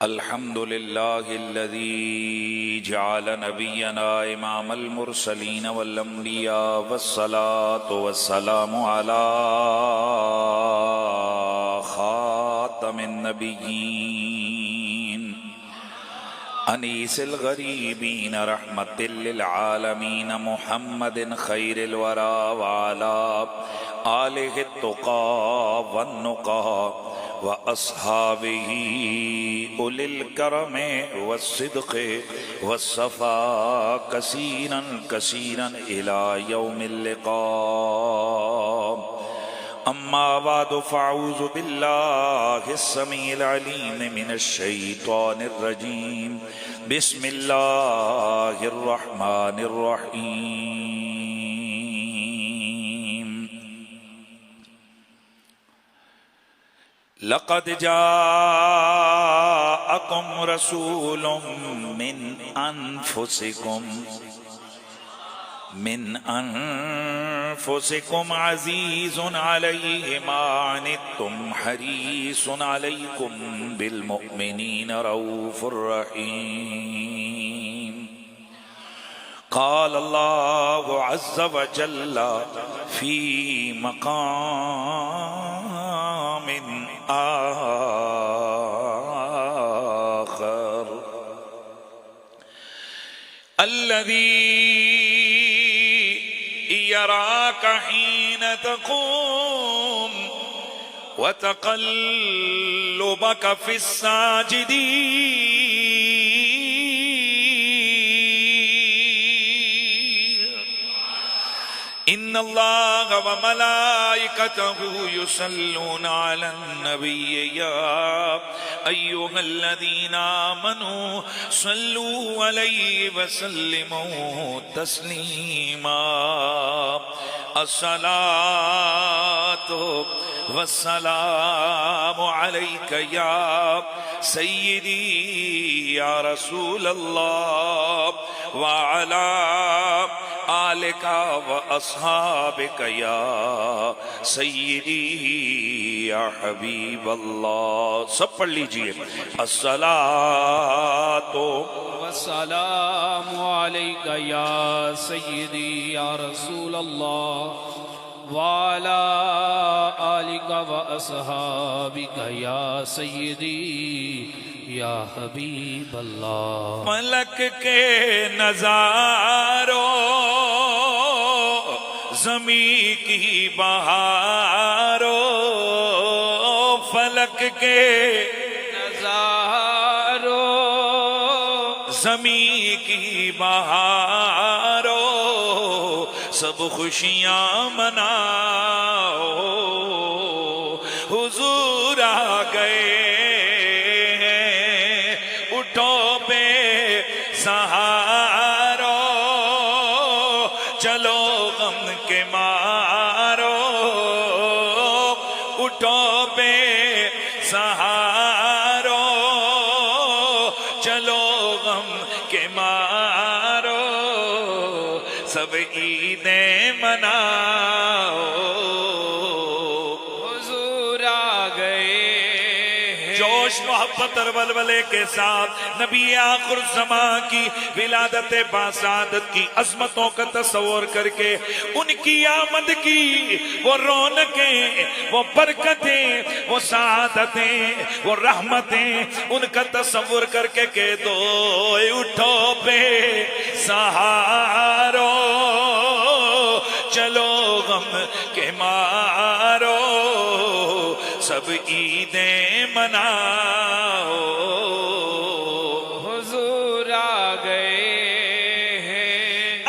الحمد لله الذي جعل نبينا إمام المرسلين والأنبياء والصلاة والسلام على خاتم النبيين أنيس الغريبين رحمة للعالمين محمد خير الورى وعلى آله التقى والنقى وأصحابه أولي الكرم والصدق والصفاء كثيرا كثيرا إلى يوم اللقاء. أما بعد فأعوذ بالله السميع العليم من الشيطان الرجيم. بسم الله الرحمن الرحيم. لقد جاءكم رسول من أنفسكم عزيز عليه ما عنتم حريص عليكم بالمؤمنين رؤوف رحيم. قال الله عز وجل في مقام آخر: الذي يراك حين تقوم وتقلبك في الساجدين إن الله وملائكته يصلون على النبي يا أيها الذين آمنوا صلوا عليه وسلموا تسليما. الصلاة والسلام عليك يا سيدي يا رسول الله وعلى آلك وأصحابك يا سيدي يا حبيب الله. سب پڑھ لیجئے: الصلاة والسلام عليك يا سيدي يا رسول الله وعلى آلك وأصحابك يا سيدي یا حبیب اللہ. ملک کے نظاروں زمیں کی بہاروں فلک کے نظاروں زمیں کی بہاروں سب خوشیاں مناؤ. حضور آ گئے سہارو چلو غم کے مارو اٹھو بے سہارو چلو غم کے مارو سب عیدیں مناؤ. حضور آ گئے جوش محبت اور ولولے کے ساتھ نبی آخر زمان کی ولادت باسعادت کی عظمتوں کا تصور کر کے ان کی آمد کی وہ رونقیں، وہ برکتیں، وہ سعادتیں، وہ رحمتیں ان کا تصور کر کے کہہ دو: اٹھو بے سہارو چلو غم کے مارو سب عیدیں مناؤ. حضور آ گئے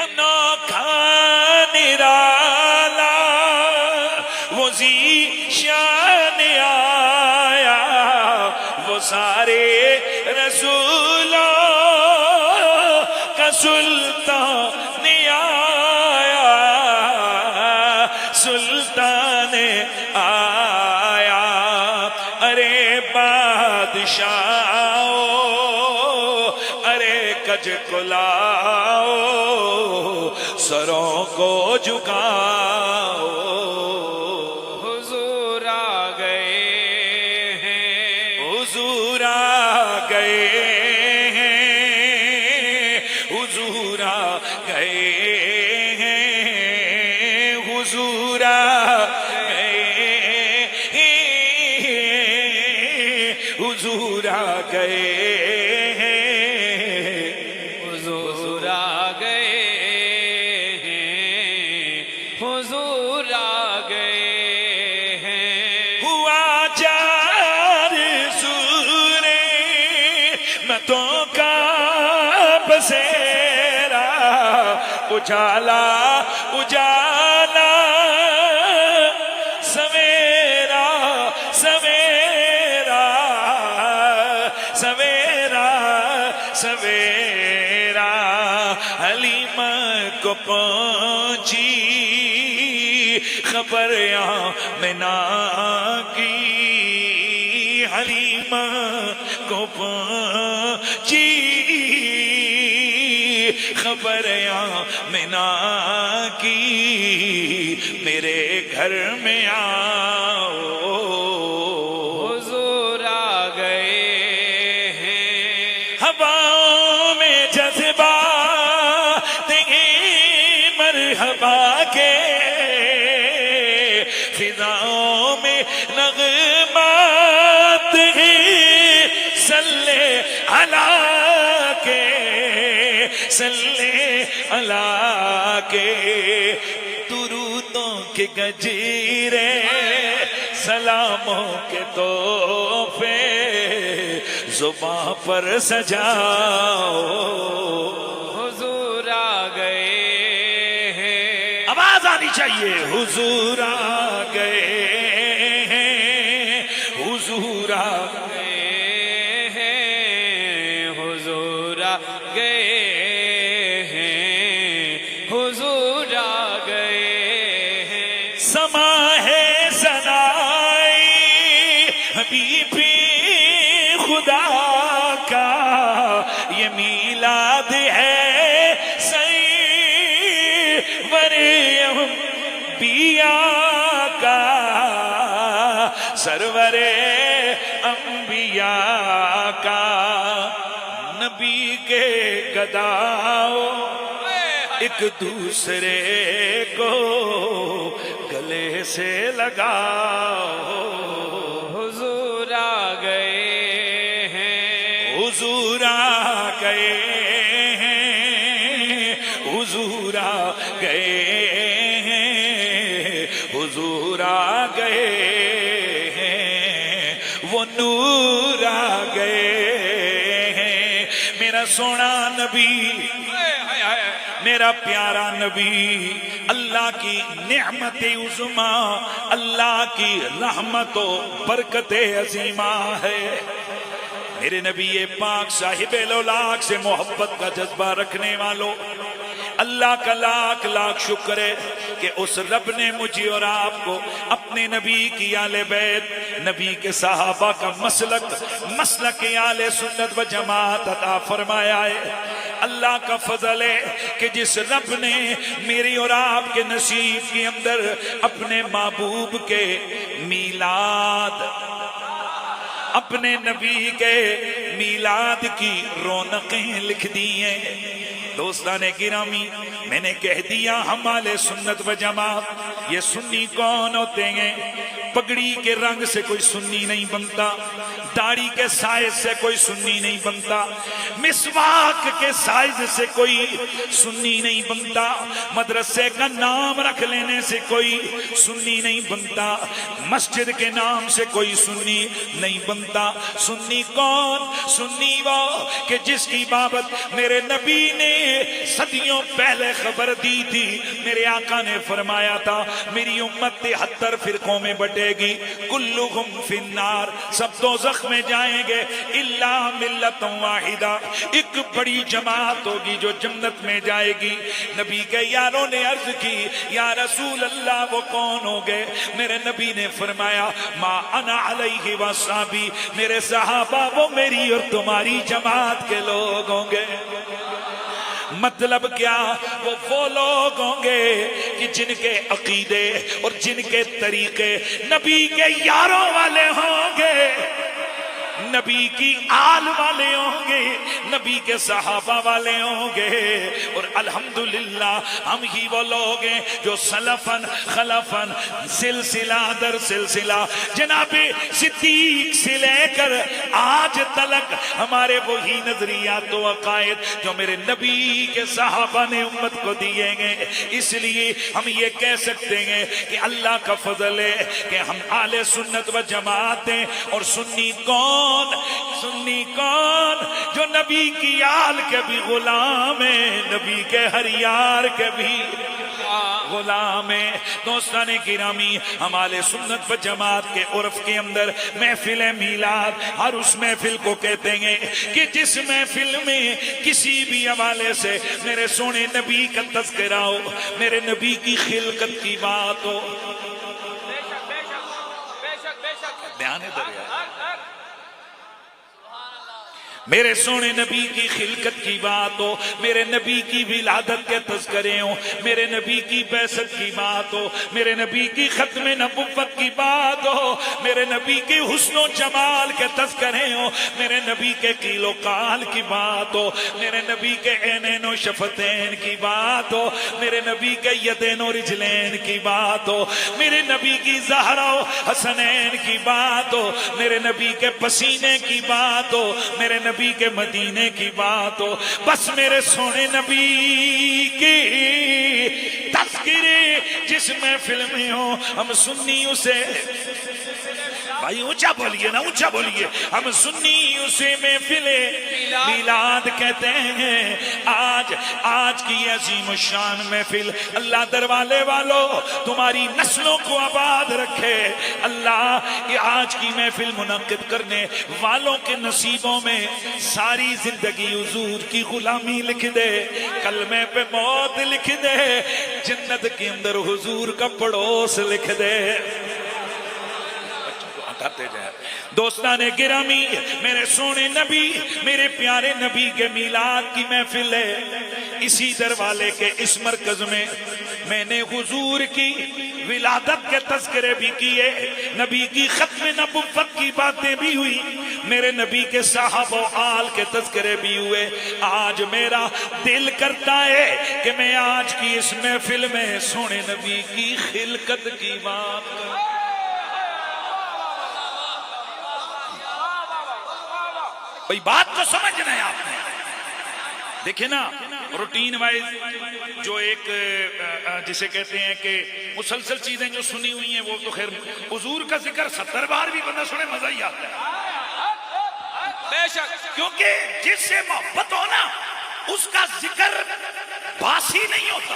انوکھا نرالا وہ ذی شان آیا وہ سارے رسولوں کا سلطان آیا سلطان آیا. ارے بادشاہو ارے کج کلاؤ سروں کو جھکاؤ. حضور آ گئے حضور آ آ گئے ہیں، حضور آ گئے ہیں، حضور آ گئے ہیں، حضور آ گئے ہیں، حضور آ گئے ہیں، حضور آ گئے ہیں۔ ہوا چار سورے متوں کا بسیرا، اجالا اجالا سویرا سویرا سویرا سویرا، حلیمہ کو پہنچی خبر آمنہ کی، حلیمہ کو پہنچی خبر آمنہ کی، میرے گھر میں آؤ، حضور آ گئے ہیں۔ ہواؤں میں جذبات ہیں مرحبا کے، فضاؤں میں نغمات ہیں صلی اللہ کے، صلی اللہ کے، درودوں کے گجیرے سلاموں کے تحفے زباں پر سجاؤ، حضور آ گئے ہیں۔ آواز آنی چاہیے، حضور آ گئے ہیں، حضور آ گئے ہیں، حضور آ گئے ہیں، حضور آ گئے ہیں۔ سما ہے سنائی حبیبی خدا کا، یہ میلاد ہے سرور انبیاء کا، سرور انبیاء کا، نبی کے گداؤں ایک دوسرے کو گلے سے لگاؤ، حضور آ گئے ہیں۔ حضور آ گئے ہیں، حضور آ گئے ہیں، حضور آ گئے ہیں، وہ نور آ گئے ہیں، میرا سونا نبی، میرا پیارا نبی، اللہ کی نعمت عظمیٰ، اللہ کی رحمت و برکت عظیمہ ہے۔ میرے نبی پاک صاحب لولاک سے محبت کا جذبہ رکھنے والوں، اللہ کا لاکھ لاکھ شکر ہے کہ اس رب نے مجھے اور آپ کو اپنے نبی کی آل بیت، نبی کے صحابہ کا مسلک آل سنت و جماعت عطا فرمایا ہے۔ اللہ کا فضل ہے کہ جس رب نے میری اور آپ کے نصیب کے اندر اپنے محبوب کے میلاد، اپنے نبی کے میلاد کی رونقیں لکھ دی ہیں۔ دوستان گرامی، میں نے کہہ دیا ہمارے سنت و جماعت، یہ سنی کون ہوتے ہیں؟ پگڑی کے رنگ سے کوئی سنی نہیں بنتا، داڑھی کے سائز سے کوئی سنی نہیں بنتا، مسواک کے سائز سے کوئی سنی نہیں بنتا، مدرسے کا نام رکھ لینے سے کوئی سنی نہیں بنتا، مسجد کے نام سے کوئی سنی نہیں بنتا۔ سنی کون؟ سنی وہ کہ جس کی بابت میرے نبی نے صدیوں پہلے خبر دی تھی۔ میرے آقا نے فرمایا تھا میری امت 73 فرقوں میں بٹے گی، کلہم فی النار، سب دوزخ میں جائیں گے، الا ملت واحدہ، ایک بڑی جماعت ہوگی جو جنت میں جائے گی۔ نبی کے یاروں نے عرض کی یا رسول اللہ وہ کون ہوں گے؟ میرے نبی نے فرمایا ما انا علیہ واصحابی، میرے صحابہ وہ میری اور تمہاری جماعت کے لوگ ہوں گے۔ مطلب کیا؟ وہ لوگ ہوں گے کہ جن کے عقیدے اور جن کے طریقے نبی کے یاروں والے ہوں گے، نبی کی آل والے ہوں گے، نبی کے صحابہ والے ہوں گے، اور الحمدللہ ہم ہی وہ لوگ ہیں جو سلفن خلفن سلسلہ در سلسلہ جناب صدیق سے لے کر آج تلک ہمارے وہی نظریات و عقائد جو میرے نبی کے صحابہ نے امت کو دیے گئے. اس لیے ہم یہ کہہ سکتے ہیں کہ اللہ کا فضل ہے کہ ہم اہل سنت و جماعت ہیں. اور سنی کون؟ سنی کون؟ جو نبی کی آل کے بھی غلام ہیں، نبی کے ہر یار کے بھی غلام ہیں. دوستان گرامی، ہمارے سنت و جماعت کے عرف کے اندر محفل میلاد ہر اس محفل کو کہتے ہیں کہ جس محفل میں کسی بھی حوالے سے میرے سونے نبی کا تذکرہ ہو، میرے نبی کی خلقت کی بات ہو. بیان ہے دریا، میرے سونے نبی کی خلقت کی بات ہو، میرے نبی کی ولادت کے تذکرے ہوں، میرے نبی کی بعثت کی بات ہو، میرے نبی کی ختم نبوت کی بات ہو، میرے نبی کے حسن و جمال کے تذکرے ہوں، میرے نبی کے قیل و قال کی بات ہو، میرے نبی کے عینین و شفتین کی بات ہو، میرے نبی کے یدین و رجلین کی بات ہو، میرے نبی کی زہرا و حسنین کی بات ہو، میرے نبی کے پسینے کی بات ہو، میرے نبی کے مدینے کی بات ہو. بس میرے سونے نبی کی تذکرے جس محفل میں ہو، ہم سنی اسے، بھائی اونچا بولیے نا، اونچا بولیے، ہم سنی اسے محفل میلاد کہتے ہیں. آج کی عظیم الشان محفل اللہ دروالے والوں تمہاری نسلوں کو آباد رکھے. اللہ یہ آج کی محفل منعقد کرنے والوں کے نصیبوں میں ساری زندگی حضور کی غلامی لکھ دے، کلمے پہ موت لکھ دے، جنت کے اندر حضور کا پڑوس لکھ دے. دوستان گرامی، میرے سونے نبی، میرے پیارے نبی کے میلاد کی محفل ہے. اسی دروالے کے اس مرکز میں نے حضور کی ولادت کے تذکرے بھی کیے، نبی کی ختم نبوت کی باتیں بھی ہوئی، میرے نبی کے صحابہ و آل کے تذکرے بھی ہوئے. آج میرا دل کرتا ہے کہ میں آج کی اس محفل میں سونے نبی کی خلقت کی بات کروں. بھئی بات تو سمجھنا ہے آپ نے. دیکھیں نا، روٹین وائز جو ایک جسے کہتے ہیں کہ مسلسل چیزیں جو سنی ہوئی ہیں وہ تو خیر، حضور کا ذکر 70 بار بھی بندہ سنے مزہ ہی آتا ہے. بے شک، کیونکہ جس سے محبت ہو نا اس کا ذکر باسی نہیں ہوتا،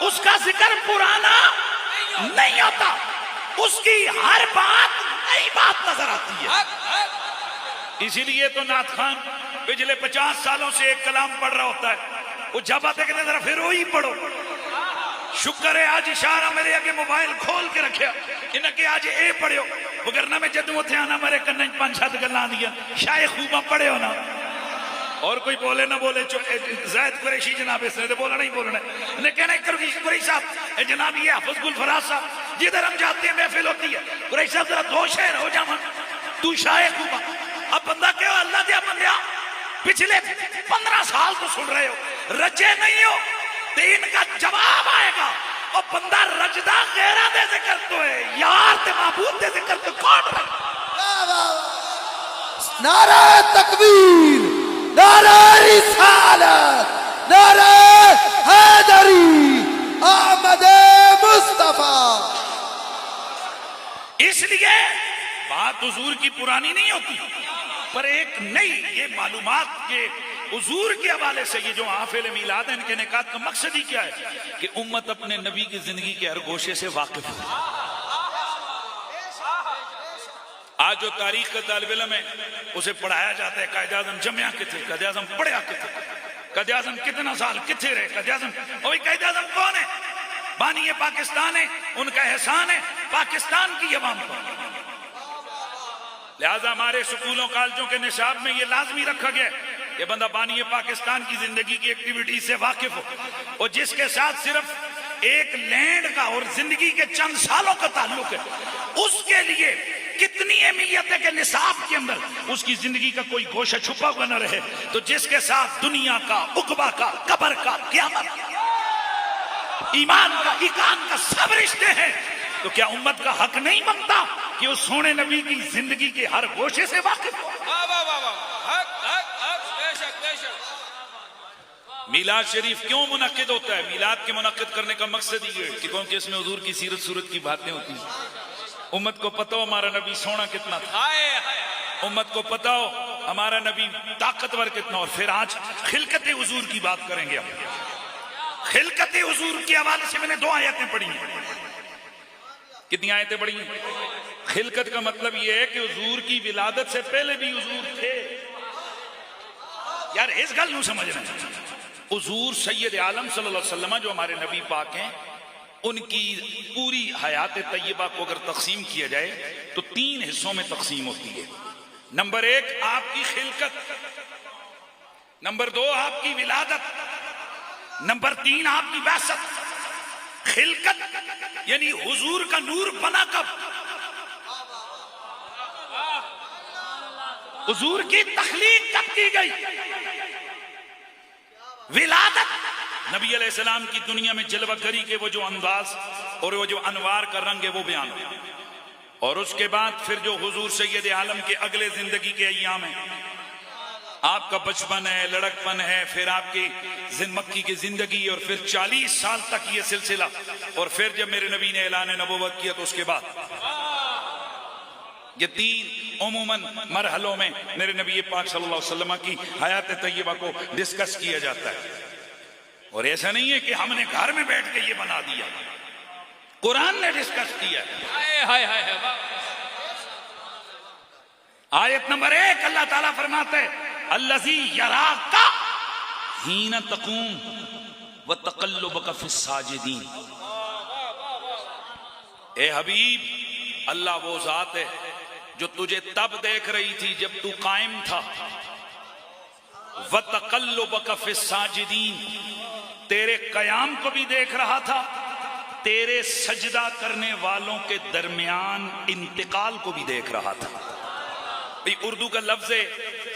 اس کا ذکر پرانا نہیں ہوتا، اس کی ہر بات نئی بات نظر آتی ہے. اسی لیے تو نعت خان پچھلے 50 سالوں سے ایک کلام پڑھ رہا ہوتا ہے، وہ جب آتے کہتے ذرا پھر وہی پڑھو. شکر ہے آج اشارہ میرے آگے موبائل کھول کے رکھیا انہیں کہ آج اے پڑھو، وگرنہ میں جدوں تھے آنا میرے کنن 5-7 گلاں دیا شاید خوبہ پڑھے ہو نا. اور کوئی بولے نہ بولے، زید قریشی جناب اس نے تو بولنا نہیں بولنا ہے، انہیں کہنا قریشی صاحب جناب یہ حافظ گل فراز صاحب جدھر ہم جاتے ہیں محفل ہوتی ہے، قریشی صاحب ذرا 2 شعر ہو جاؤں تو شاید خوبہ. اب بندہ کہو اللہ دیا بندیا پچھلے 15 سال تو سن رہے ہو، رجے نہیں ہو، دین کا جواب آئے گا. اور بندہ رجدہ غیرہ دے ذکر تو ہے، یار تے معبود دے ذکر تو کون رہے. نعرہ تکبیر، نعرہ رسالت، نعرہ حیدری، احمد مصطفیٰ. اس لیے بات حضور کی پرانی نہیں ہوتی، پر ایک نئی یہ معلومات کے حضور کے حوالے سے یہ جو حافل میلاد ہے ان کے انعقاد کا مقصد ہی کیا ہے کہ امت اپنے نبی کی زندگی کے ہر گوشے سے واقف ہو. آج جو تاریخ کا طالب علم ہے اسے پڑھایا جاتا ہے قائد اعظم جمعہ کتنے، قائد اعظم پڑھیا کتنے، قائد اعظم کتنا سال کتنے رہے، قائد اعظم اور قائد اعظم کون ہے؟ بانی پاکستان ہے، ان کا احسان ہے پاکستان کی عوام پر. لہذا ہمارے سکولوں کالجوں کے نصاب میں یہ لازمی رکھا گیا ہے کہ بندہ بانی پاکستان کی زندگی کی ایکٹیویٹی سے واقف ہو، اور جس کے ساتھ صرف ایک لینڈ کا اور زندگی کے چند سالوں کا تعلق ہے، اس کے لیے کتنی اہمیت ہے کہ نصاب کے اندر اس کی زندگی کا کوئی گوشہ چھپا ہوا نہ رہے. تو جس کے ساتھ دنیا کا، عقبہ کا، قبر کا، قیامت کا، ایمان کا، ایقان کا سب رشتے ہیں، تو کیا امت کا حق نہیں بنتا کہ اس سونے نبی کی زندگی کے ہر گوشے سے واقف ہو؟ واہ واہ واہ واہ، حق حق حق، بے شک بے شک. میلاد شریف کیوں منعقد ہوتا ہے؟ میلاد کے منعقد کرنے کا مقصد یہ ہے کہ کیونکہ اس میں حضور کی سیرت صورت کی باتیں ہوتی ہیں. امت کو پتہ ہو ہمارا نبی سونا کتنا تھا، ہائے ہائے، امت کو پتہ ہو ہمارا نبی طاقتور کتنا. اور پھر آج خلقت حضور کی بات کریں گے ہم. خلقت حضور کے حوالے سے میں نے 2 آیتیں پڑھی ہیں. کتنی آیتیں پڑھی ہیں؟ خلقت کا مطلب یہ ہے کہ حضور کی ولادت سے پہلے بھی حضور تھے. یار اس گل نوں سمجھ رہے ہیں. حضور سید عالم صلی اللہ علیہ وسلم جو ہمارے نبی پاک ہیں، ان کی پوری حیات طیبہ کو اگر تقسیم کیا جائے تو 3 حصوں میں تقسیم ہوتی ہے. نمبر 1 آپ کی خلقت، نمبر 2 آپ کی ولادت، نمبر 3 آپ کی بعثت. خلقت یعنی حضور کا نور بنا کب؟ حضور کی تخلیق کب کی گئی؟ ولادت نبی علیہ السلام کی دنیا میں جلوہ گری کے وہ جو انداز اور وہ جو انوار کا رنگ ہے وہ بیان ہو. اور اس کے بعد پھر جو حضور سید عالم کے اگلے زندگی کے ایام ہیں، آپ کا بچپن ہے، لڑکپن ہے، پھر آپ کی مکی کی زندگی، اور پھر 40 سال تک یہ سلسلہ، اور پھر جب میرے نبی نے اعلان نبوت کیا تو اس کے بعد یہ 3 عموماً مرحلوں میں میرے نبی پاک صلی اللہ علیہ وسلم کی حیات طیبہ کو ڈسکس کیا جاتا ہے. اور ایسا نہیں ہے کہ ہم نے گھر میں بیٹھ کے یہ بنا دیا، قرآن نے ڈسکس کیا. ہائے ہائے ہائے، واہ. آیت نمبر 1 اللہ تعالیٰ فرماتے ہیں الذی یراک حین تقوم وتقلبک فی الساجدین. اے حبیب، اللہ وہ ذات ہے جو تجھے تب دیکھ رہی تھی جب تو قائم تھا، وتقلبک فی الساجدین، تیرے قیام کو بھی دیکھ رہا تھا، تیرے سجدہ کرنے والوں کے درمیان انتقال کو بھی دیکھ رہا تھا. اردو کا لفظ ہے،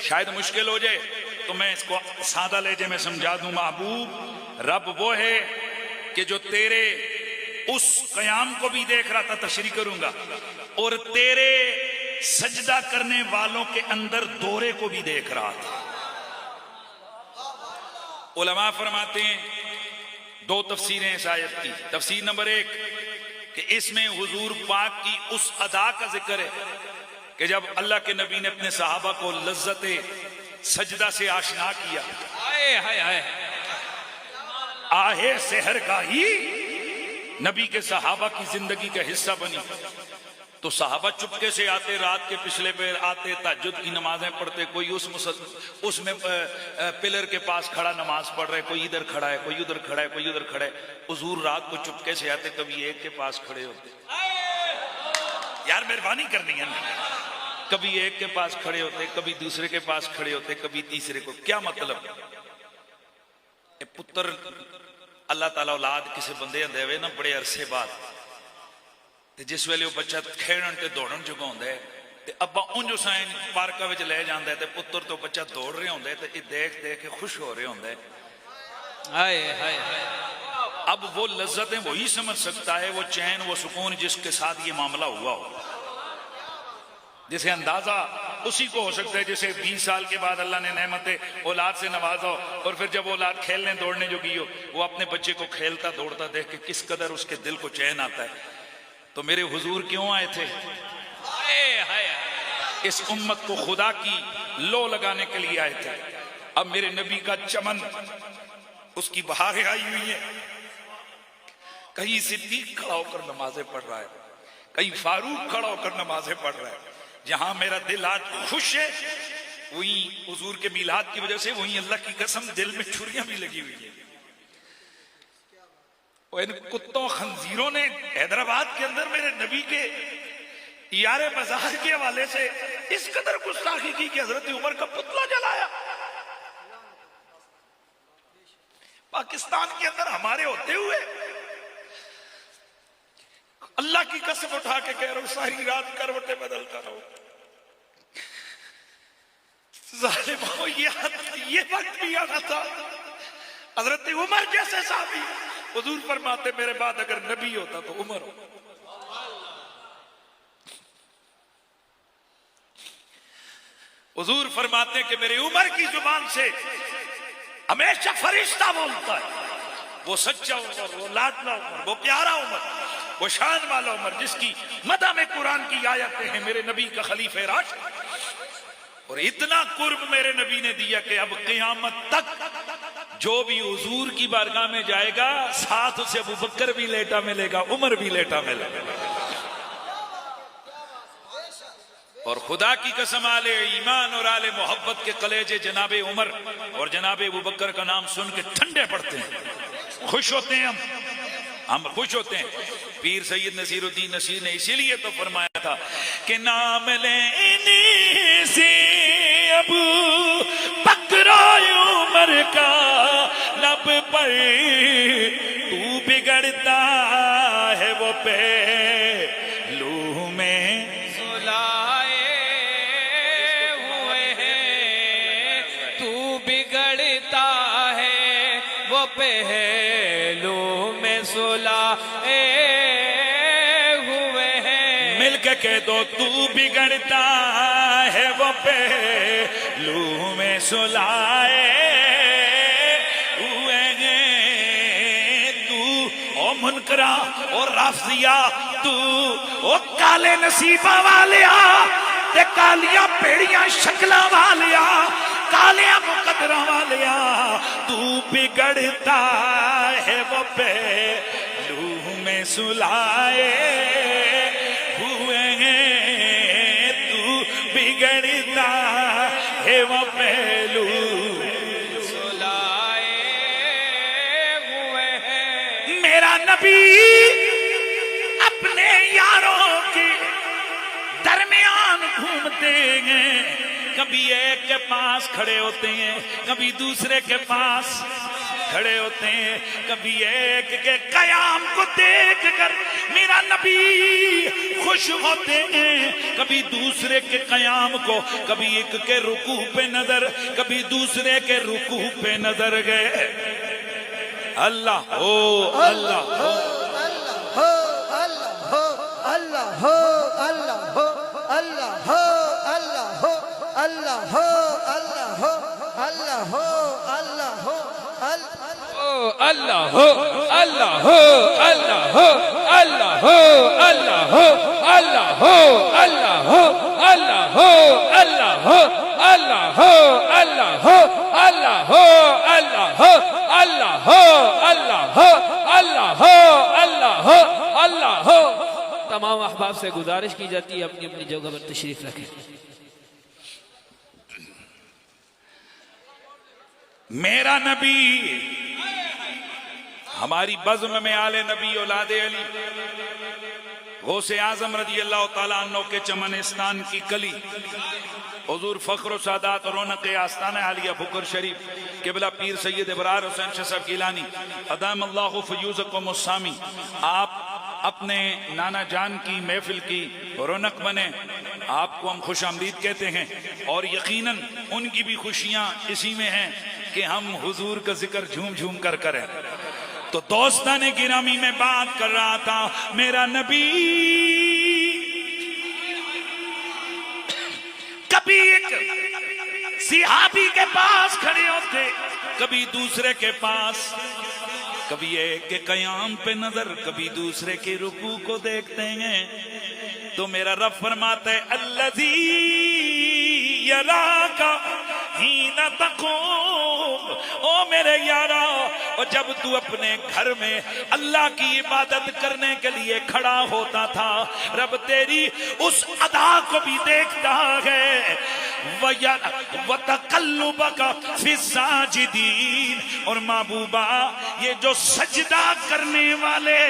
شاید مشکل ہو جائے تو میں اس کو سادہ لہجے میں سمجھا دوں. محبوب، رب وہ ہے کہ جو تیرے اس قیام کو بھی دیکھ رہا تھا، تشریح کروں گا، اور تیرے سجدہ کرنے والوں کے اندر دورے کو بھی دیکھ رہا تھا. علماء فرماتے ہیں 2 تفسیریں اس آیت کی. تفسیر نمبر 1 کہ اس میں حضور پاک کی اس ادا کا ذکر ہے کہ جب اللہ کے نبی نے اپنے صحابہ کو لذت سجدہ سے آشنا کیا، ہائے ہائے ہائے، آہے سحر گاہی نبی کے صحابہ کی زندگی کا حصہ بنی. تو صحابہ چپکے سے آتے، رات کے پچھلے پیر آتے، تہجد کی نمازیں پڑھتے، کوئی اس میں پلر کے پاس کھڑا نماز پڑھ رہے، کوئی ادھر کھڑا ہے، کوئی ادھر کھڑا ہے، کوئی ادھر کھڑا ہے. حضور رات کو چپکے سے آتے، کبھی ایک کے پاس کھڑے ہوتے، یار مہربانی کرنی ہے نا، کبھی ایک کے پاس کھڑے ہوتے، کبھی دوسرے کے پاس کھڑے ہوتے، کبھی تیسرے کو. کیا مطلب؟ اے پتر اللہ تعالیٰ اولاد کسی بندے دے ہوئے نا بڑے عرصے بعد، تے جس ویلے وہ بچہ کھیڑن تے دوڑن جگہ ہوندا ہے تے ابا اونجو سائن پارکا وچ لے جاندا ہے تے پتر تو بچہ دوڑ رہے ہوندا ہے تے یہ دیکھ دیکھ کے خوش ہو رہے ہوندا ہے. ہائے ہائے ہائے. اب وہ لذتیں وہی سمجھ سکتا ہے، وہ چین، وہ سکون جس کے ساتھ یہ معاملہ ہوا ہو، جسے اندازہ اسی کو ہو سکتا ہے جسے 20 سال کے بعد اللہ نے نعمت اولاد سے نوازا ہو، اور پھر جب اولاد کھیلنے دوڑنے جو گئی ہو، وہ اپنے بچے کو کھیلتا دوڑتا دیکھ کے کس قدر اس کے دل کو چین آتا ہے. تو میرے حضور کیوں آئے تھے؟ اس امت کو خدا کی لو لگانے کے لیے آئے تھے. اب میرے نبی کا چمن، اس کی بہاریں آئی ہوئی ہیں. کہیں صدیق کھڑا ہو کر نمازیں پڑھ رہا ہے، کہیں فاروق کھڑا ہو کر نمازیں پڑھ رہا ہے. جہاں میرا دل آج خوش ہے، وہیں حضور کے میلاد کی وجہ سے، وہیں اللہ کی قسم دل میں چھریاں بھی لگی ہوئی ہیں. اور ان کتوں خنزیروں نے حیدرآباد کے اندر میرے نبی کے یار بازار کے حوالے سے اس قدر گستاخی کی کہ حضرت عمر کا پتلا جلایا. پاکستان کے اندر ہمارے ہوتے ہوئے اللہ کی قسم اٹھا کے کہہ رہا ہوں، ساری رات کروٹیں بدلتا رہو۔ ظالموں، یہ وقت بھی آنا تھا۔ حضرت عمر جیسے صحابی، حضور فرماتے میرے بعد اگر نبی ہوتا تو عمر ہو۔ حضور فرماتے کہ میرے عمر کی زبان سے ہمیشہ فرشتہ بولتا ہے، وہ سچا عمر، وہ لاڈلا عمر، وہ پیارا عمر، وہ شان والا عمر، جس کی مدح میں قرآن کی آیتیں ہیں، میرے نبی کا خلیفہ راشد۔ اور اتنا قرب میرے نبی نے دیا کہ اب قیامت تک جو بھی حضور کی بارگاہ میں جائے گا، ساتھ اسے ابو بکر بھی لیٹا ملے گا، عمر بھی لیٹا ملے گا۔ اور خدا کی قسم، آل ایمان اور آل محبت کے کلیجے جناب عمر اور جناب ابو بکر کا نام سن کے ٹھنڈے پڑتے ہیں، خوش ہوتے ہیں، ہم خوش ہوتے ہیں۔ پیر سید نصیر الدین نصیر نے اسی لیے تو فرمایا تھا کہ نام لینے سے ابو بکر عمر کا لب پر تو بگڑتا ہے، وہ پہلو میں سلائے ہوئے ہیں، تو بگڑتا ہے، وہ پہلو میں سلائے ہوئے ہیں۔ مل کے کہہ دو، تو بگڑتا ہے، وہ پہلو میں سلائے ہوئے ہیں۔ تو او منکرا اور رافضیہ، تو او کالے نصیبہ والیا تے کالیاں پیڑیاں شکلہ والیا، کالیاں مقدرہ والیا، تو بگڑتا ہے، وہ پہلو میں سلائے ہوئے ہیں۔ تو بگڑتا ہے، وہ پہلو سلائے ہوئے ہیں۔ میرا نبی اپنے یاروں کے درمیان گھومتے ہیں، کبھی ایک کے پاس کھڑے ہوتے ہیں، کبھی دوسرے کے پاس کھڑے ہوتے ہیں، کبھی ایک کے قیام کو دیکھ کر میرا نبی خوش ہوتے ہیں، کبھی دوسرے کے قیام کو، کبھی ایک کے رکوع پہ نظر، کبھی دوسرے کے رکوع پہ نظر گئے۔ اللہ ہو، اللہ ہو، اللہ ہو، اللہ ہو، اللہ ہو، اللہ ہو، اللہ ہو، اللہ ہو، اللہ ہو، اللہ ہو، اللہ ہو، اللہ ہو، اللہ ہو، اللہ ہو، اللہ ہو، اللہ ہو، اللہ ہو، اللہ ہو، اللہ ہو، اللہ ہو۔ تمام احباب سے گزارش کی جاتی ہے اپنی اپنی جگہ پر تشریف رکھیں۔ میرا نبی ہماری بزم میں آل نبی اولاد علی غوث اعظم رضی اللہ تعالیٰ عنہ کے چمنستان کی کلی، حضور فخر و سعادات اور رونق آستانہ عالیہ بکر شریف قبلہ پیر سید ابرار حسین شاہ صاحب گیلانی ادام اللہ فیوزکم السامی، آپ اپنے نانا جان کی محفل کی رونق بنے، آپ کو ہم خوش آمدید کہتے ہیں، اور یقیناً ان کی بھی خوشیاں اسی میں ہیں کہ ہم حضور کا ذکر جھوم جھوم کر کریں۔ تو دوستان گرامی میں بات کر رہا تھا، میرا نبی کبھی ایک صحابی کے پاس کھڑے ہوتے، کبھی دوسرے کے پاس، کبھی ایک کے قیام پہ نظر، کبھی دوسرے کے رکوع کو دیکھتے ہیں۔ تو میرا رب فرماتا ہے الذی یراک حین تقوم، او میرے یارا، اور جب تو اپنے گھر میں اللہ کی عبادت کرنے کے لیے کھڑا ہوتا تھا، رب تیری اس ادا کو بھی دیکھتا ہے، وَتَقَلُّبَكَ فِي السَّاجِدِينَ، اور محبوبہ یہ جو سجدہ کرنے والے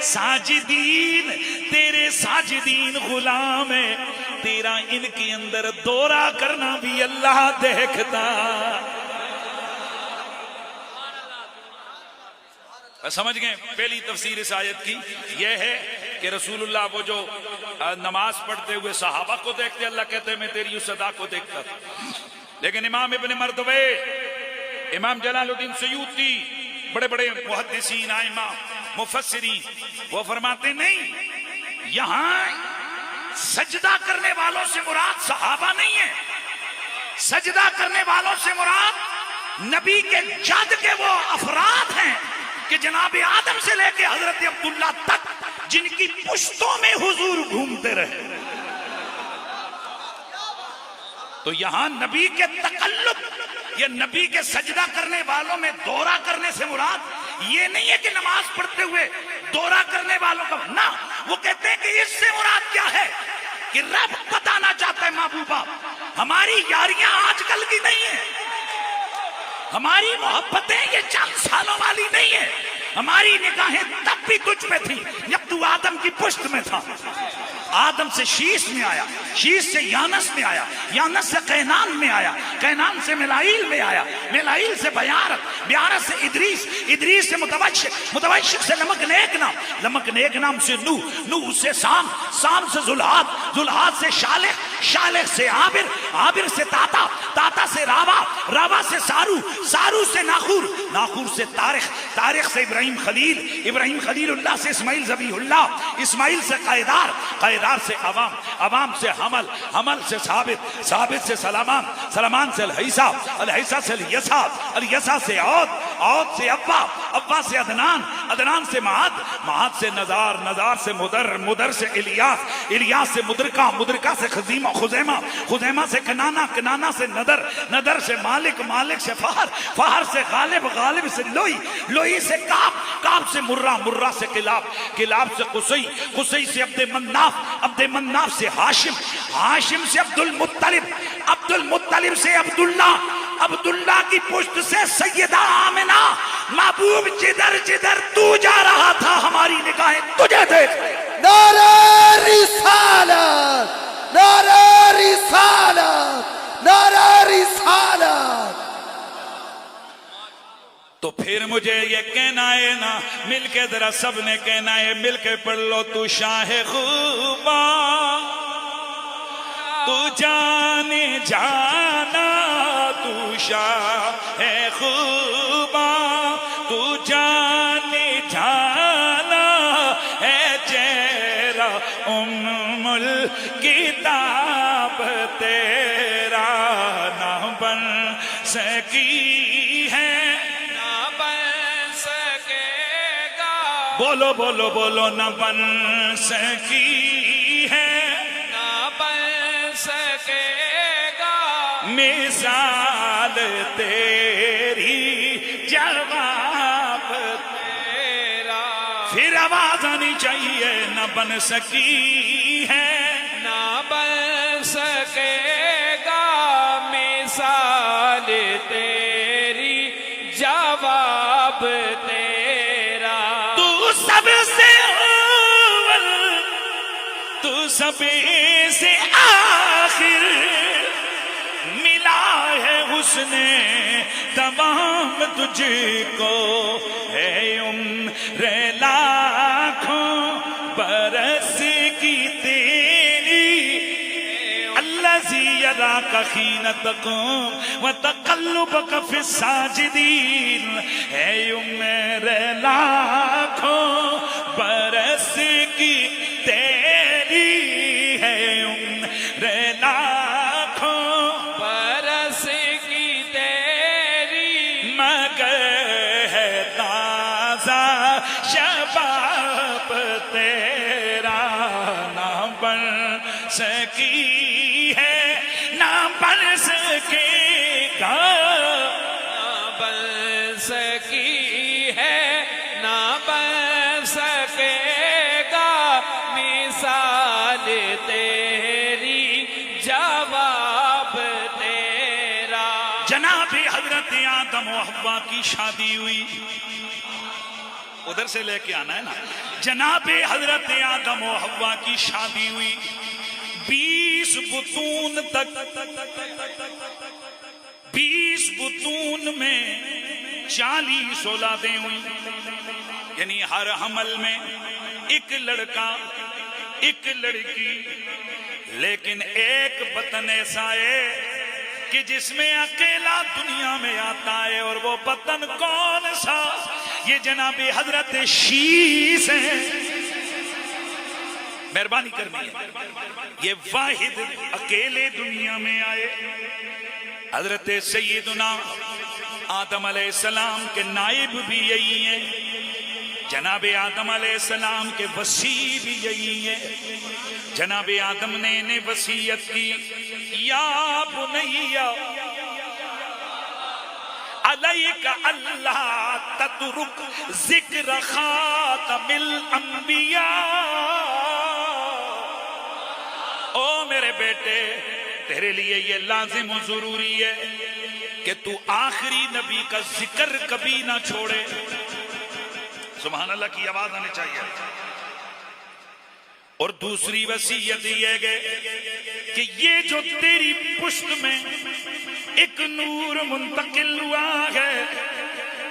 ساجدین تیرے ساجدین غلام ہیں، تیرا ان کے اندر دورہ کرنا بھی اللہ دیکھتا۔ سمجھ گئے؟ پہلی تفسیر اس آیت کی یہ ہے کہ رسول اللہ وہ جو نماز پڑھتے ہوئے صحابہ کو دیکھتے، اللہ کہتے ہیں میں تیری اس ادا کو دیکھتا تھا. لیکن امام ابن مردوے، امام جلال الدین سیوطی، بڑے بڑے محدثین، ائمہ، مفسرین، وہ فرماتے نہیں، یہاں سجدہ کرنے والوں سے مراد صحابہ نہیں ہے، سجدہ کرنے والوں سے مراد نبی کے جد کے وہ افراد ہیں کہ جناب آدم سے لے کے حضرت عبداللہ تک جن کی پشتوں میں حضور گھومتے رہے. تو یہاں نبی کے تقلب یا نبی کے سجدہ کرنے والوں میں دورہ کرنے سے مراد یہ نہیں ہے کہ نماز پڑھتے ہوئے دورہ کرنے والوں کا نہ، وہ کہتے ہیں کہ اس سے مراد کیا ہے کہ رب بتانا چاہتا ہے محبوبہ ہماری یاریاں آج کل کی نہیں ہیں، ہماری محبتیں یہ چند سالوں والی نہیں ہے، ہماری نگاہیں تب بھی تجھ میں تھی جب تو آدم کی پشت میں تھا. آدم سے شیش میں آیا، شیش سے یانس میں آیا، یانس سے قینان میں آیا، قینان سے ملائیل میں آیا، ملائیل سے بیارت، بیارت سے ادریس، ادریس سے متوشق، متوشق سے لمک نیک نام سے نوح سے سام، سام سے زلحاد، زلحاد سے شالح، شالح سے عابر، عابر سے تاتا، تاتا سے راوا، راوا سے سارو، سارو سے ناخور، ناخور سے تارخ، تارخ سے ابراہیم خلیل، ابراہیم خلیل اللہ سے اسماعیل ذبیح اللہ، اسماعیل سے قیدار، قیدار سے عوام، عوام سے حمل، حمل سے ثابت، ثابت سے سلامان، سلامان سے الحیسہ، الحیسہ سے الیسا، الیسا سے عود، عود سے ابا، ابا سے عدنان، عدنان سے معاد، معاد سے نزار، نزار سے مدر، مدر سے الیاس، الیاس سے مدرکہ، مدرکہ سے خزیمہ، خزیمہ، خزیمہ سے کنانا، کنانا سے ندر، ندر سے مالک، مالک سے فہر، فہر سے غالب، غالب سے لوئی، لوئی سے کعب، کعب سے مرہ، مرہ سے کلاب، کلاب سے قصی، قصی سے عبد مناف، عبد مناف سے ہاشم، ہاشم سے عبد المطلب، عبد المطلب سے عبداللہ، عبداللہ کی پشت سے سیدہ آمنہ. محبوب جدھر جدھر تو جا رہا تھا ہماری نگاہیں تجھے دیکھ. نعرہ رسالت، نعرہ رسالت، نعرہ رسالت. تو پھر مجھے یہ کہنا ہے نا، مل کے ذرا سب نے کہنا ہے، مل کے پڑھ لو، تو شاہ خوبا، تو جانے جانا، تو شاہ خوبا، تو جانے جانا ہے چہرہ ام الکتاب تیرا نہ بن سکی ہے، بولو بولو بولو، نہ بن سکی ہے، نہ بن سکے گا مثال تیری، جواب تیرا. پھر آواز آنی چاہیے، نہ بن سکی ہے، نہ بن سکے گا مثال تیری، جواب تیرا. تو سب سے اول، تو سب سے آخر، ملا ہے حسن تمام تجھ کو، ہے عمر لاکھوں برس کی تیری، الذی یراک حین تقوم وتقلبک فی الساجدین، ہے عمر لاکھوں برس کی تیری، ہے عمر لاکھوں برس کی تیری، مگر ہے تازہ شباب تیرا، نہ بن سکی ہے، نہ بن سکے گا، نہ بن سکی ہے، نہ بن سکے گا مثال تیری، جواب تیرا. جناب حضرت آدم و حوا کی شادی ہوئی، ادھر سے لے کے آنا ہے نا. جناب حضرت آدم و حوا کی شادی ہوئی، 20 بطون تک، 20 بطون میں 40 اولادیں ہوئی، یعنی ہر حمل میں ایک لڑکا ایک لڑکی، لیکن ایک بطن ایسا ہے کہ جس میں اکیلا دنیا میں آتا ہے، اور وہ بطن کون سا؟ یہ جناب حضرت شیش ہیں، مہربانی کرنی ہے، یہ واحد اکیلے دنیا میں آئے۔ حضرت سیدنا آدم علیہ السلام کے نائب بھی یہی ہیں، جناب آدم علیہ السلام کے وصی بھی یہی ہیں۔ جناب آدم نے انہیں وصیت کی، یا بنیا علیک اللہ تترک ذکر خاتم الانبیاء، او میرے بیٹے تیرے لیے یہ لازم و ضروری ہے کہ تو آخری نبی کا ذکر کبھی نہ چھوڑے۔ سبحان اللہ کی آواز آنی چاہیے۔ اور دوسری وصیت یہ ہے کہ یہ جو تیری پشت میں ایک نور منتقل ہوا ہے،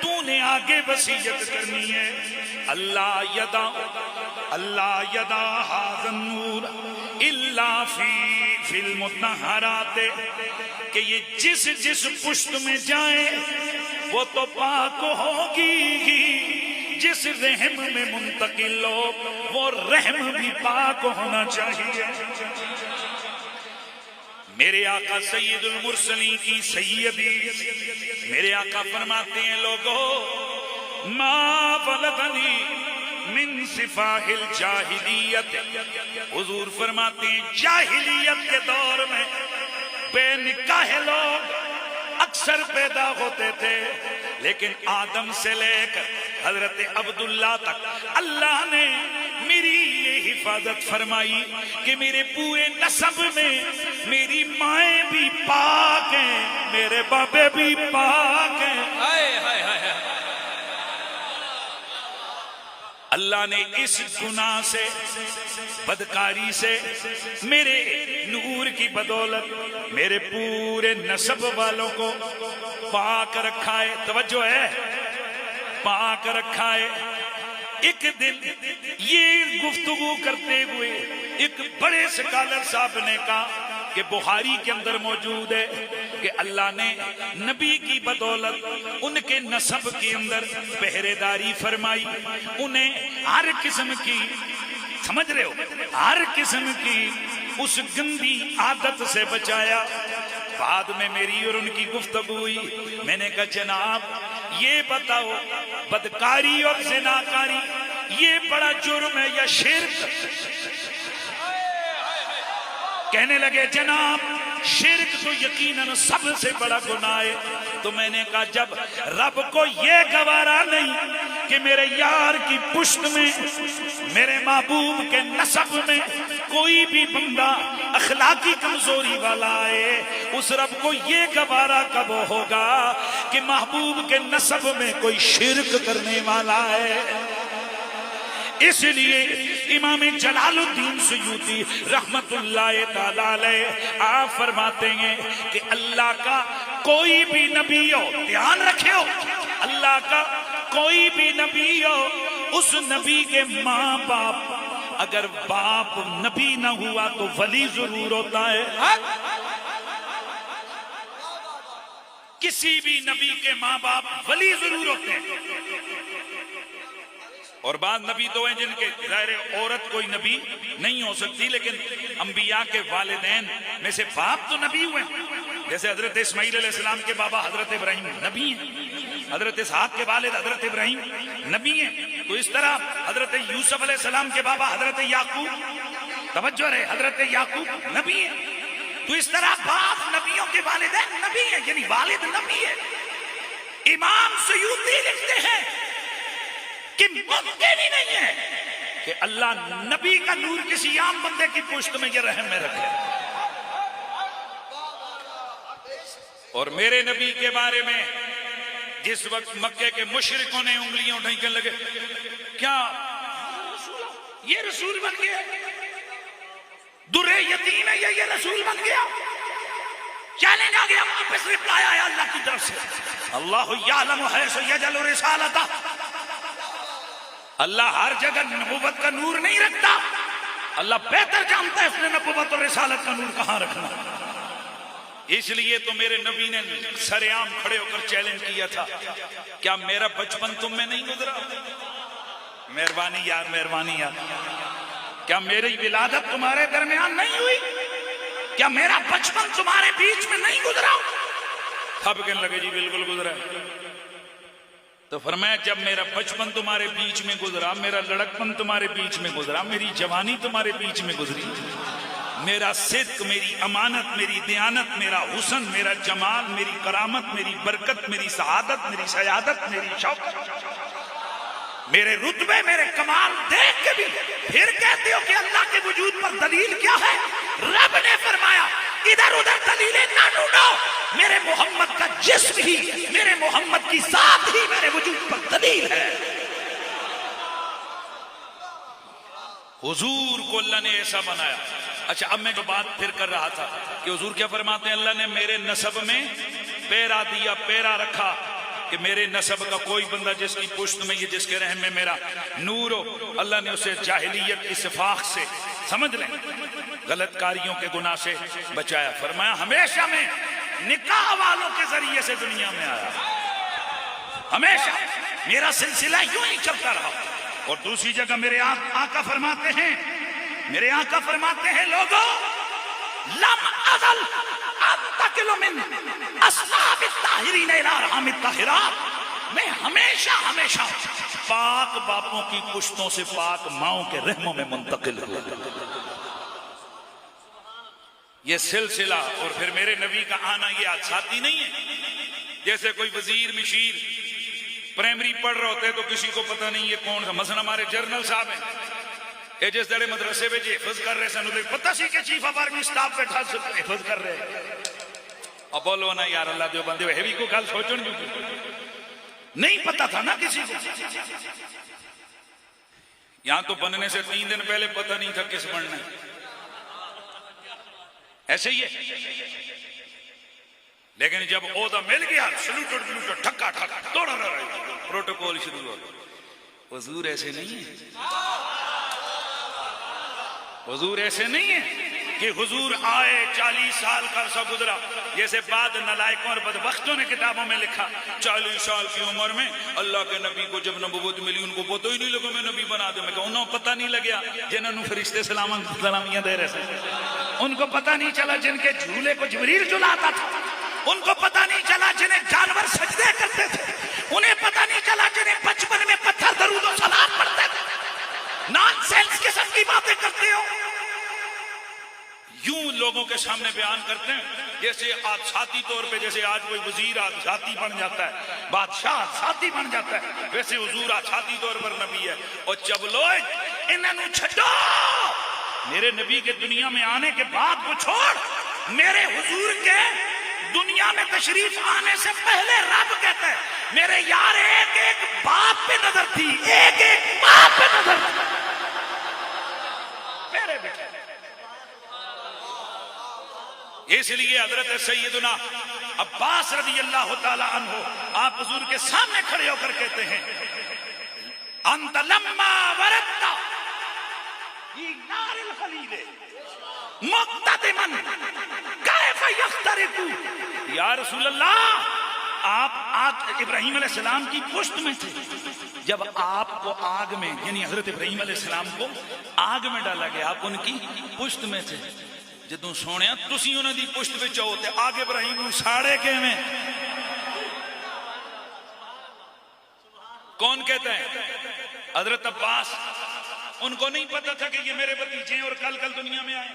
تو نے آگے وصیت کرنی ہے، اللہ یدا ھذا النور الا فی المطہرات، کہ یہ جس پشت میں جائے وہ تو پاک ہوگی ہی، جس رحم میں منتقل ہو وہ رحم بھی پاک ہونا چاہیے۔ میرے آقا سید المرسلین کی سیدی، میرے آقا فرماتے ہیں لوگو ما ولدنی من صفاح الجاہلیت، حضور فرماتے ہیں جاہلیت کے دور میں بے نکاح لوگ اکثر پیدا ہوتے تھے، لیکن آدم سے لے کر حضرت عبداللہ تک اللہ نے میری یہ حفاظت فرمائی کہ میرے پورے نسب میں میری مائیں بھی پاک ہیں، میرے بابے بھی پاک ہیں۔ اللہ نے اس گناہ سے، بدکاری سے، میرے نور کی بدولت میرے پورے نسب والوں کو پاک رکھا ہے۔ توجہ ہے، پاک رکھا ہے۔ ایک دن یہ گفتگو کرتے ہوئے ایک بڑے سکالر صاحب نے کہا کہ بخاری کے اندر موجود ہے کہ اللہ نے نبی کی بدولت ان کے نسب کے اندر پہرے داری فرمائی، انہیں ہر قسم کی، سمجھ رہے ہو، ہر قسم کی اس گندی عادت سے بچایا۔ بعد میں میری اور ان کی گفتگو ہوئی، میں نے کہا جناب یہ بتاؤ بدکاری اور زناکاری یہ بڑا جرم ہے یا شرک؟ کہنے لگے جناب شرک تو یقیناً سب سے بڑا گناہ ہے۔ تو میں نے کہا جب رب کو یہ گوارا نہیں کہ میرے یار کی پشت میں، میرے محبوب کے نسب میں کوئی بھی بندہ اخلاقی کمزوری والا ہے، اس رب کو یہ گوارا کب ہوگا کہ محبوب کے نسب میں کوئی شرک کرنے والا ہے؟ اس لیے امام جلال الدین سیوطی رحمت اللہ تعالی علیہ آپ فرماتے ہیں کہ اللہ کا کوئی بھی نبی ہو، دھیان رکھے ہو، اللہ کا کوئی بھی نبی ہو، اس نبی کے ماں باپ، اگر باپ نبی نہ ہوا تو ولی ضرور ہوتا ہے۔ کسی بھی نبی کے ماں باپ ولی ضرور ہوتے ہیں۔ اور بعض نبی تو ہیں جن کے ظاہر عورت کوئی نبی نہیں ہو سکتی، لیکن انبیاء کے والدین میں سے باپ تو نبی ہوئے، جیسے حضرت اسماعیل علیہ السلام کے بابا حضرت ابراہیم نبی ہیں، حضرت اسحاق کے والد حضرت ابراہیم نبی ہیں، تو اس طرح حضرت یوسف علیہ السلام کے بابا حضرت یعقوب، توجہ رہے، حضرت یعقوب نبی ہیں، تو اس طرح باپ نبیوں کے والدین نبی ہیں، یعنی والد نبی ہے۔ امام سیوطی لکھتے ہیں کہ ممکن ہی نہیں ہے کہ اللہ نبی کا نور کسی عام بندے کی پشت میں یہ رحم میں رکھے۔ اور میرے نبی کے بارے میں جس وقت مکے کے مشرکوں نے انگلیاں اٹھائیں کہنے لگے کیا یہ رسول بن گیا، در یتیم ہے یہ رسول بن گیا؟ چیلنج آ گیا، واپس رپلائی آیا اللہ کی طرف سے، اللہ یعلم حیث یجعل رسالتہ، اللہ ہر جگہ نبوت کا نور نہیں رکھتا، اللہ بہتر جانتا ہے اس نے نبوت اور رسالت کا نور کہاں رکھنا۔ اس لیے تو میرے نبی نے سرعام کھڑے ہو کر چیلنج کیا تھا، کیا میرا بچپن تم میں نہیں گزرا؟ مہربانی یار، مہربانی یار، کیا میری ولادت تمہارے درمیان نہیں ہوئی؟ کیا میرا بچپن تمہارے بیچ میں نہیں گزرا؟ سب کہنے لگے جی بالکل گزرا ہے۔ تو فرمایا جب میرا بچپن تمہارے بیچ میں گزرا، میرا لڑکپن تمہارے بیچ میں گزرا، میری جوانی تمہارے بیچ میں گزری، میرا صدق، میری امانت، میری دیانت، میرا حسن، میرا جمال، میری کرامت، میری برکت، میری سعادت، میری سیادت، میری شوقت، میرے رتبے، میرے کمال دیکھ کے بھی پھر کہتے ہو کہ اللہ کے وجود پر دلیل کیا ہے؟ رب نے فرمایا ادھر ادھر دلیلیں نہ ڈھونڈو، میرے محمد کا جسم ہی، میرے محمد کی ذات ہی میرے وجود پر دلیل ہے۔ حضور کو اللہ نے ایسا بنایا۔ اچھا اب میں جو بات پھر کر رہا تھا کہ حضور کیا فرماتے ہیں، اللہ نے میرے نسب میں پیرا دیا، پیرا رکھا کہ میرے نسب کا کوئی بندہ جس کی پشت میں یہ، جس کے رحم میں میرا نور ہو، اللہ نے اسے جاہلیت کی سفاق سے، سمجھ لیں، غلط کاریوں کے گناہ سے بچایا۔ فرمایا ہمیشہ میں نکاح والوں کے ذریعے سے دنیا میں آیا، ہمیشہ میرا سلسلہ یوں ہی چلتا رہا۔ اور دوسری جگہ میرے آقا فرماتے ہیں، میرے آقا فرماتے ہیں لوگوں لم ازل انتقل من اصحاب الطاہرین الی ارحام الطاہرات، میں ہمیشہ پاک باپوں کی پشتوں سے پاک ماؤں کے رحموں میں منتقل ہوا۔ یہ سلسلہ، اور پھر میرے نبی کا آنا یہ حادثاتی نہیں ہے۔ جیسے کوئی وزیر مشیر پرائمری پڑھ رہے ہوتے تو کسی کو پتہ نہیں یہ کون تھا، مثلا ہمارے جرنل صاحب ہیں، یہ جس دڑے مدرسے میں جی حفظ کر رہے سن پتہ سی کہ چیف آف آرمی سٹاف بیٹھا حفظ کر رہے، اب بولو نا یار اللہ دیو بندے ہوئے بھی کو گل سوچن نہیں پتہ تھا نا کسی کو۔ یہاں تو بننے سے 3 دن پہلے پتہ نہیں تھا کس بننا ہے، ایسے ہی ہے۔ لیکن جب عہدہ مل گیا سلوٹر ٹھکا ٹھکا توڑا رہا، پروٹوکول شروع ہو۔ حضور ایسے نہیں ہے، حضور ایسے نہیں ہے کہ حضور آئے 40 سال کا عرصہ گزرا، جیسے بعد نلائکوں اور بدبختوں نے کتابوں میں لکھا 40 سال کی عمر میں اللہ کے نبی کو جب نبوت ملی ان کو پتہ ہی نہیں لگا میں نبی بنا دوں۔ میں کہا انہوں پتہ نہیں لگیا جنہوں نے فرشتے سلامیاں دے رہے تھے، ان کو پتہ نہیں چلا جن کے جھولے کو جبریل جلاتا تھا، ان کو پتہ نہیں چلا جنہیں جانور سجدے کرتے تھے، انہیں پتہ نہیں چلا جنہیں بچپن میں پتھر درود و سلام پڑھتے تھے۔ نان سینس قسم کی باتیں کرتے ہو، یوں لوگوں کے سامنے بیان کرتے ہیں جیسے ذاتی طور پہ، جیسے آج کوئی وزیر ذاتی بن جاتا ہے، بادشاہ ذاتی بن جاتا ہے، ویسے حضور ذاتی طور پر نبی ہے۔ اور چبلو انہوں چھڈو، میرے نبی کے دنیا میں آنے کے بعد کو چھوڑ، میرے حضور کے دنیا میں تشریف آنے سے پہلے رب کہتا ہے میرے یار ایک ایک باپ پہ نظر تھی، ایک ایک باپ پہ نظر تھی میرے بیٹے۔ اس لیے حضرت سیدنا عباس رضی اللہ تعالی عنہ آپ حضور کے سامنے کھڑے ہو کر کہتے ہیں انت لما وردت فی نار الخلیل مقتدما کیف یخترق، یا رسول اللہ آپ ابراہیم علیہ السلام کی پشت میں تھے، جب آپ کو آگ میں، یعنی حضرت ابراہیم علیہ السلام کو آگ میں ڈالا گیا، آپ ان کی پشت میں تھے، جدوں سونے تسی انہوں دی پشت وچ ہو تے آگ ابراہیم نوں ساڑے کیویں؟ کون کہتا ہے؟ حضرت عباس۔ ان کو نہیں پتا تھا کہ یہ میرے بھتیجے ہیں اور کل دنیا میں آئے،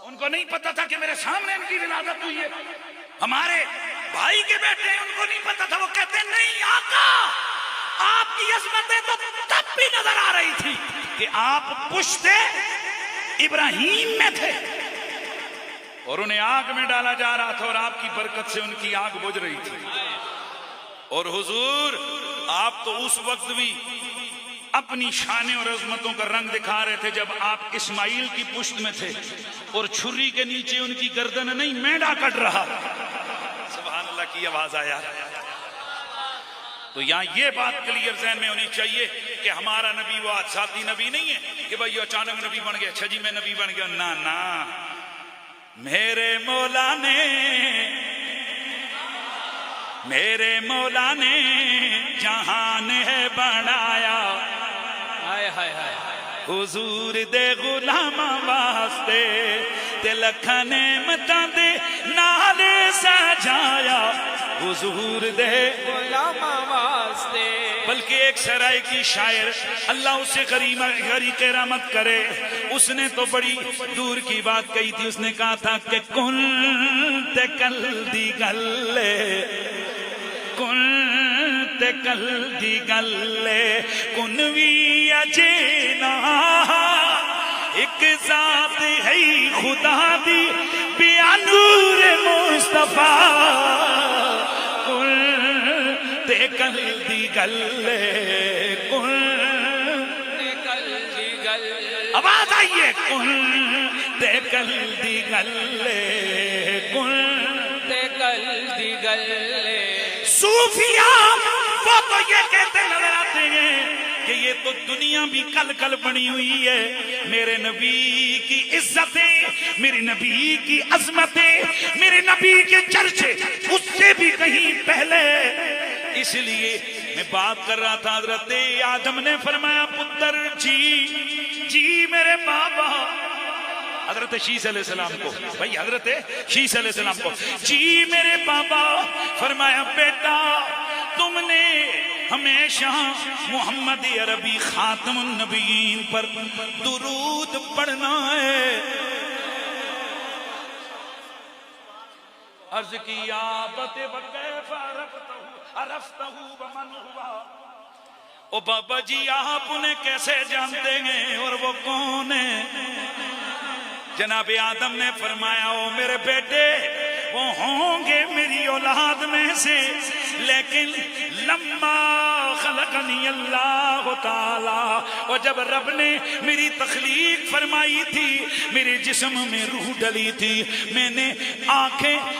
ان کو نہیں پتا تھا کہ میرے سامنے ان کی ولادت ہوئی ہے، ہمارے بھائی کے بیٹے ہیں، ان کو نہیں پتا تھا۔ وہ کہتے ہیں نہیں آقا، آپ کی عظمتیں تو تب بھی نظر آ رہی تھی کہ آپ پشت ابراہیم میں تھے اور انہیں آگ میں ڈالا جا رہا تھا اور آپ کی برکت سے ان کی آگ بجھ رہی تھی۔ اور حضور آپ تو اس وقت بھی اپنی شانیں اور عظمتوں کا رنگ دکھا رہے تھے جب آپ اسماعیل کی پشت میں تھے اور چھری کے نیچے ان کی گردن نہیں مینڈا کٹ رہا۔ سبحان اللہ کی آواز آیا۔ تو یہاں یہ بات کلیئر ذہن میں ہونی چاہیے کہ ہمارا نبی وہ ذاتی نبی نہیں ہے کہ بھائی اچانک نبی بن گیا، اچھا جی میں نبی بن گیا، نا میرے مولا نے جہان ہے بنایا، ہائے ہائے ہائے حضور دے غلام واسطے تے لکھاں نعمتاں دے نالے سجایا، حضور دے غلام واسطے۔ بلکہ ایک سرائے کی شاعر، اللہ اسے غریق رحمت کرے، اس نے تو بڑی دور کی بات کہی تھی، اس نے کہا تھا کہ کن تے کل دی گلے، کن تے کل دی گلے، کن وی اجینا ایک ذات ہے خدا دی بیا نور مصطفیٰ، کن تے کل دی گلے، کن تے کل دی گل، آواز آئیے، کن تے کل دی گلے، کن تے کل دی گل۔ صوفیاء وہ تو یہ کہتے نظر آتے ہیں کہ یہ تو دنیا بھی کل کل بنی ہوئی ہے، میرے نبی کی عزتیں، میرے نبی کی عظمتیں، میرے نبی کے چرچے اس سے بھی کہیں پہلے۔ اس لیے میں بات کر رہا تھا، حضرت آدم نے فرمایا پتر جی میرے بابا، حضرت شیس علیہ السلام کو، بھائی حضرت شیس علیہ السلام کو، جی میرے بابا، فرمایا بیٹا تم نے ہمیشہ محمد عربی خاتم النبیین پر درود پڑھنا ہے۔ عرض کی آبت وکیف عرفتہ ومن ہوا، او بابا جی آپ انہیں کیسے جانتے ہیں اور وہ کون ہے؟ جناب آدم نے فرمایا او میرے بیٹے وہ ہوں گے میری اولاد میں سے، لیکن لما خلقنی اللہ تعالی، اور جب رب نے میری تخلیق فرمائی تھی، میرے جسم میں روح ڈلی تھی، میں نے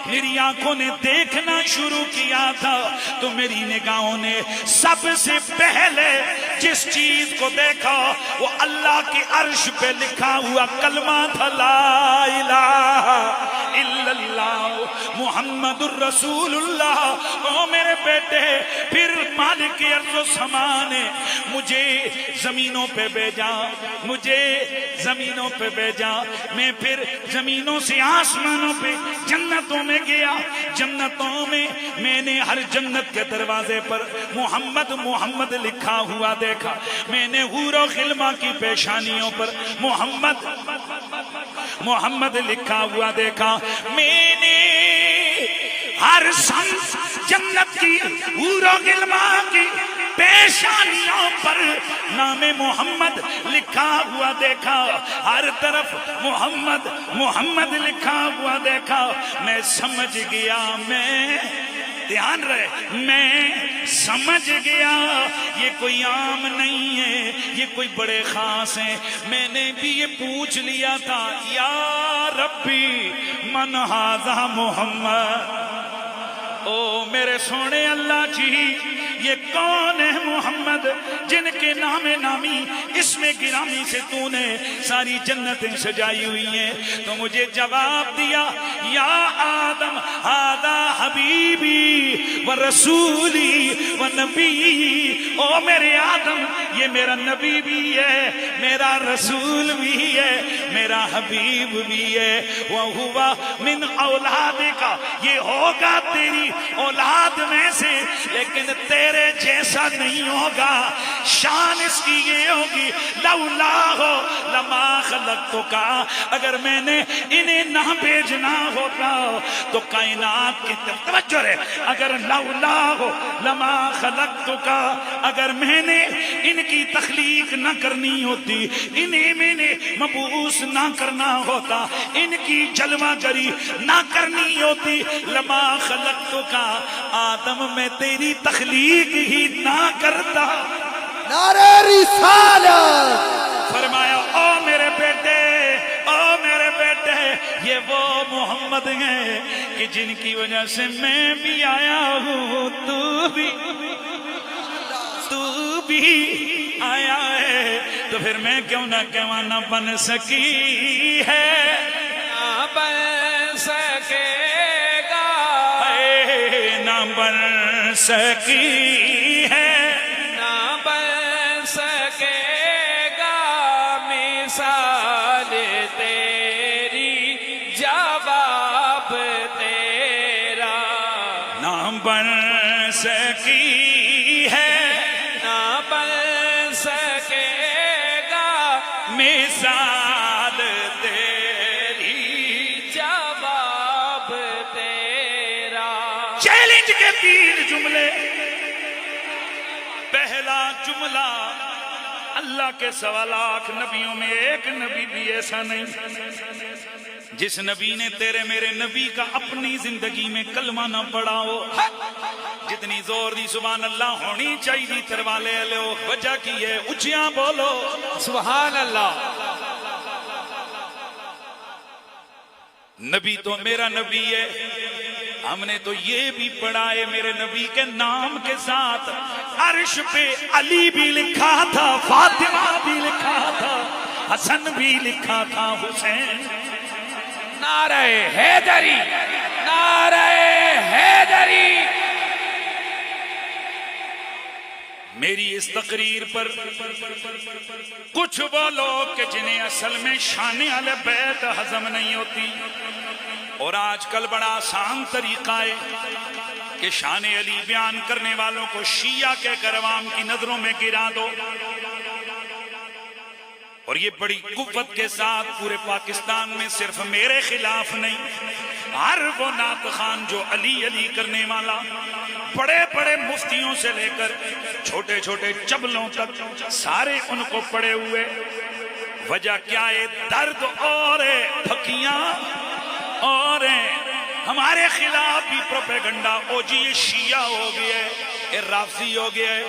میری آنکھوں نے دیکھنا شروع کیا تھا، تو میری نگاہوں نے سب سے پہلے جس چیز کو دیکھا وہ اللہ کے عرش پہ لکھا ہوا کلمہ تھا، لا الہ الا اللہ محمد الرسول اللہ۔ او میرے بیٹے پھر مالک ارض و سما نے مجھے زمینوں پہ بھیجا، مجھے زمینوں پہ بھیجا، میں پھر زمینوں سے آسمانوں پہ جنتوں میں گیا، جنتوں میں نے ہر جنت کے دروازے پر محمد محمد لکھا ہوا دیکھا، میں نے حور و خلما کی پیشانیوں پر محمد محمد لکھا ہوا دیکھا، میں نے ہر سمت جنت کی حور و خلما کی پیشانیوں پر نام محمد لکھا ہوا دیکھا، ہر طرف محمد محمد لکھا ہوا دیکھا، میں سمجھ گیا، میں دھیان رہے، میں سمجھ گیا یہ کوئی عام نہیں ہے، یہ کوئی بڑے خاص ہیں۔ میں نے بھی یہ پوچھ لیا تھا یا ربی من ھذا محمد، او میرے سونے اللہ جی یہ کون ہے محمد جن کے نام نامی اس میں گرامی سے تو نے ساری جنتیں سجائی ہوئی ہیں؟ تو مجھے جواب دیا یا آدم ھذا حبیبی و رسولی و نبی، او میرے آدم یہ میرا نبی بھی ہے، میرا رسول بھی ہے، میرا حبیب بھی ہے، وہوا من اولادک، یہ ہوگا تیری اولاد میں سے لیکن تیرے جیسا نہیں ہوگا، شان اس کی یہ ہوگی لولا ہو لما خلقتک، اگر میں نے انہیں نہ بھیجنا ہوتا تو کائنات کی توجہ رہے، اگر لولا ہو لما خلقتک، اگر میں نے ان کی تخلیق نہ کرنی ہوتی، انہیں میں نے مبعوث نہ کرنا ہوتا، ان کی جلوہ گری نہ کرنی ہوتی، لما خلقتک، آدم میں تیری تخلیق ہی نہ کرتا۔ نعرہ رسالت۔ فرمایا او میرے بیٹے، او میرے بیٹے، یہ وہ محمد ہیں کہ جن کی وجہ سے میں بھی آیا ہوں، تو بھی تو بھی آیا ہے تو پھر میں کیوں نہ کہواں نہ بن سکی ہے، نہ بن سکے گا، نہ بن سکی ہے، نہ بن سکے گا مثال تیری، جواب تیرا، نہ بن سکی ہے، نہ بن سکے گا مثال تیری۔ جواب تیرا۔ چیلنج کے 3 جملے۔ پہلا جملہ، اللہ کے 1.25 لاکھ نبیوں میں ایک نبی بھی ایسا نہیں جس نبی نے تیرے میرے نبی کا اپنی زندگی میں کلمہ نہ پڑھا ہو۔ جتنی زور دی سبحان اللہ ہونی چاہیے تروالے لو، وجہ کی ہے اچھیاں بولو سبحان اللہ۔ نبی تو میرا نبی ہے، ہم نے تو یہ بھی پڑھا ہے میرے نبی کے نام کے ساتھ عرش پہ علی بھی لکھا تھا، فاطمہ بھی لکھا تھا، حسن بھی لکھا تھا، حسین۔ نعرہ حیدری، نعرہ حیدری۔ میری اس تقریر پر کچھ وہ لوگ کہ جنہیں اصل میں شان اہل بیت ہضم نہیں ہوتی، اور آج کل بڑا آسان طریقہ ہے کہ شان علی بیان کرنے والوں کو شیعہ کہہ کر عوام کی نظروں میں گرا دو، اور یہ بڑی قوت کے ساتھ پورے پاکستان میں صرف میرے خلاف نہیں، ہر وہ نعت خوان جو علی علی کرنے والا، بڑے بڑے مفتیوں سے لے کر چھوٹے چھوٹے چبلوں تک سارے ان کو پڑے ہوئے۔ وجہ کیا ہے؟ درد اور پھکیاں اور ہمارے خلاف بھی پروپیگنڈا۔ او جی یہ شیعہ ہو گیا ہے، یہ رافضی ہو گیا ہے،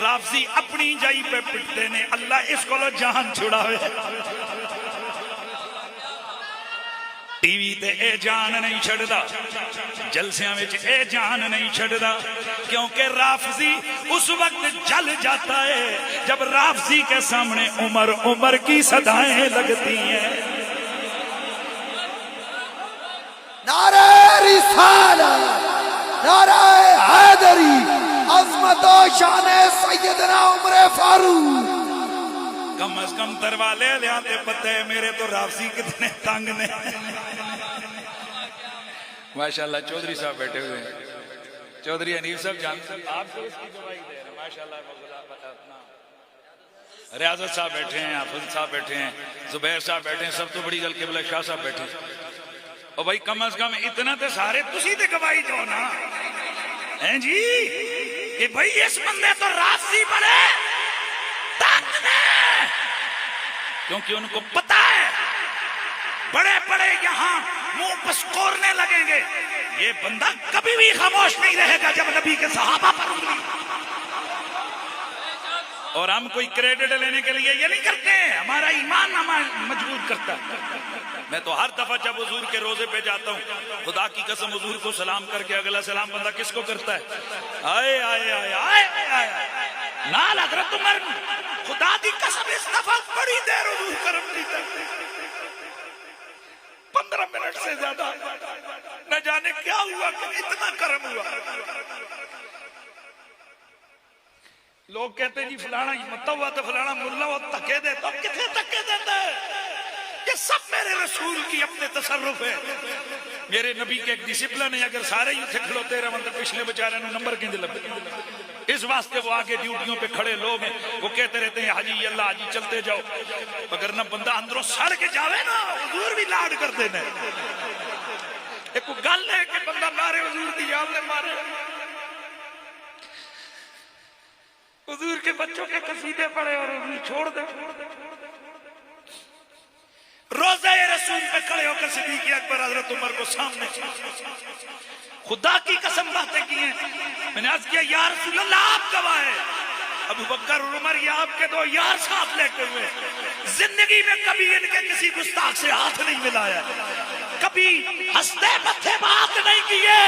رافضی اپنی جائی پہ پٹتے نے، اللہ اس کو لو جان چھڑاوے۔ ٹی وی تے اے جان نہیں چھڑدا، جلسیاں وچ اے جان نہیں چھڑدا، کیونکہ رافضی اس وقت جل جاتا ہے جب رافضی کے سامنے عمر عمر کی صدائیں لگتی ہیں۔ نعرہ رسالت، نعرہ حیدری، عظمت و شان سیدنا عمر فاروق۔ کم از کم تروالے لیاتے پتہ ہے میرے تو رافضی کتنے تنگ نے۔ ماشاءاللہ چودھری صاحب بیٹھے ہوئے ہیں، چودھری حنیف صاحب جانتے ہیں آپ کو اس کی گواہی دے رہے ہیں، ماشاءاللہ ریاضت صاحب بیٹھے ہیں، حافظ صاحب بیٹھے ہیں، زبیر صاحب بیٹھے ہیں، سب تو بڑی گل قبلہ شاہ صاحب بیٹھے ہیں۔ اور بھائی کم از کم اتنا تے سارے تسی تے گواہی دو نا، ہیں جی کہ بھائی اس بندے تو رافضی بڑے تنگ نے، کیونکہ ان کو پتا ہے بڑے بڑے یہاں منہ پسکورنے لگیں گے، یہ بندہ کبھی بھی خاموش نہیں رہے گا جب نبی کے صحابہ پر انگلی۔ اور ہم کوئی کریڈٹ لینے کے لیے یہ نہیں کرتے ہیں، ہمارا ایمان ہمیں مجبور کرتا ہے۔ میں تو ہر دفعہ جب حضور کے روزے پہ جاتا ہوں، خدا کی قسم حضور کو سلام کر کے اگلا سلام بندہ کس کو کرتا ہے؟ آئے آئے آئے آئے آئے نال حضرت عمر، خدا کی قسم اس دفعہ بڑی دیر حضور کرم کی تک 15 منٹ سے زیادہ، نہ جانے کیا ہوا کہ اتنا کرم ہوا۔ لوگ کہتے ہیں جی فلانا متا ہوا تو فلانا ملا ہوا تکے دے، تو کتنے تکے دیتا ہے؟ یہ سب میرے رسول کی اپنے تصرف ہے، میرے نبی کے ایک ڈسپلن ہے۔ اگر سارے ہی اتنے کھلوتے رہے مطلب پچھلے بچارے نے نمبر کیوں لگے؟ اس واسطے وہ آگے ڈیوٹیوں پہ کھڑے لوگ ہیں، وہ کہتے رہتے ہیں حاجی اللہ حاجی چلتے جاؤ، اگر نہ بندہ اندروں سڑ کے جاوے نا حضور بھی لاڈ کرتے ہیں۔ ایک گل ہے کہ بندہ مارے حضور دی یاد نے مارے، حضور کے بچوں کے قصیدے پڑھے اور حضور چھوڑ دے۔ روزہ رسول پہ کھڑے ہو کر صدیق اکبر حضرت عمر کو سامنے خدا کی قسم باتیں کی ہیں۔ میں نے عرض کیا یا رسول اللہ آپ گواہ ہیں، ابو بکر اور عمر یہ آپ کے دو یار ساتھ لیتے ہوئے، زندگی میں کبھی ان کے کسی گستاخ سے ہاتھ نہیں ملایا، کبھی ہنستے متھے بات نہیں کیے،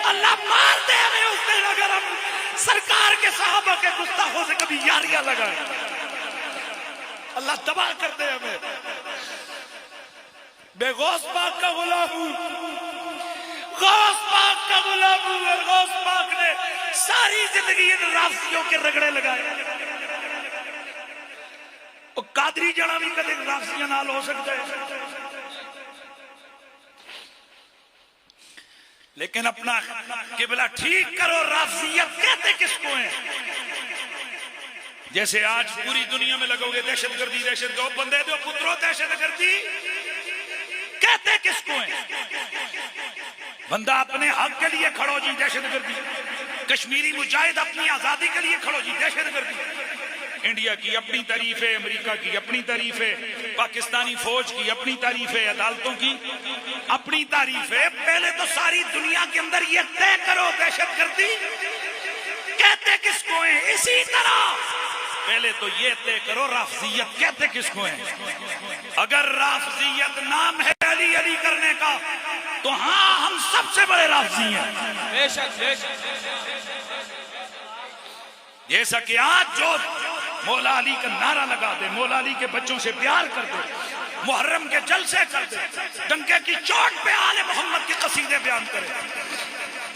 اللہ مار دے ہمیں اس دن اگر ہم سرکار کے صحابہ کے گستاخوں سے کبھی یاریاں لگائیں. اللہ تباہ کر دے ہمیں. بے غوث پاک کا غلام ہوں, غوث پاک کا غلام ہوں, اور غوث پاک نے ساری زندگی ان رافضیوں کے رگڑے لگائے. وہ قادری جڑا بھی کدے رافضیاں نال ہو سکتا ہے, لیکن اپنا قبلہ ٹھیک کرو. رافضیت کہتے کس کو ہیں؟ جیسے آج پوری دنیا میں لگو گے دہشت گردی دہشت گردی, بندے دو پترو دہشت گردی کہتے کس کو ہیں؟ بندہ اپنے حق کے لیے کھڑو جی دہشت گردی, کشمیری مجاہد اپنی آزادی کے لیے کھڑو جی دہشت گردی. انڈیا کی اپنی تعریف ہے, امریکہ کی اپنی تعریف ہے, پاکستانی فوج کی اپنی تعریف ہے, عدالتوں کی اپنی تعریف ہے. پہلے تو ساری دنیا کے اندر یہ طے کرو دہشت گردی کہتے کس کو ہیں. اسی طرح پہلے تو یہ طے کرو رافضیت کہتے کس کو ہیں. اگر رافضیت نام ہے علی علی کرنے کا تو ہاں ہم سب سے بڑے رافضی ہیں. بے شک بے شک. جیسا کہ آج جو مولا علی کا نعرہ لگا دے, مولا علی کے بچوں سے پیار کر دے, محرم کے جلسے کر دے, ڈنکے کی چوٹ پہ آل محمد کے قصیدے بیان کرے,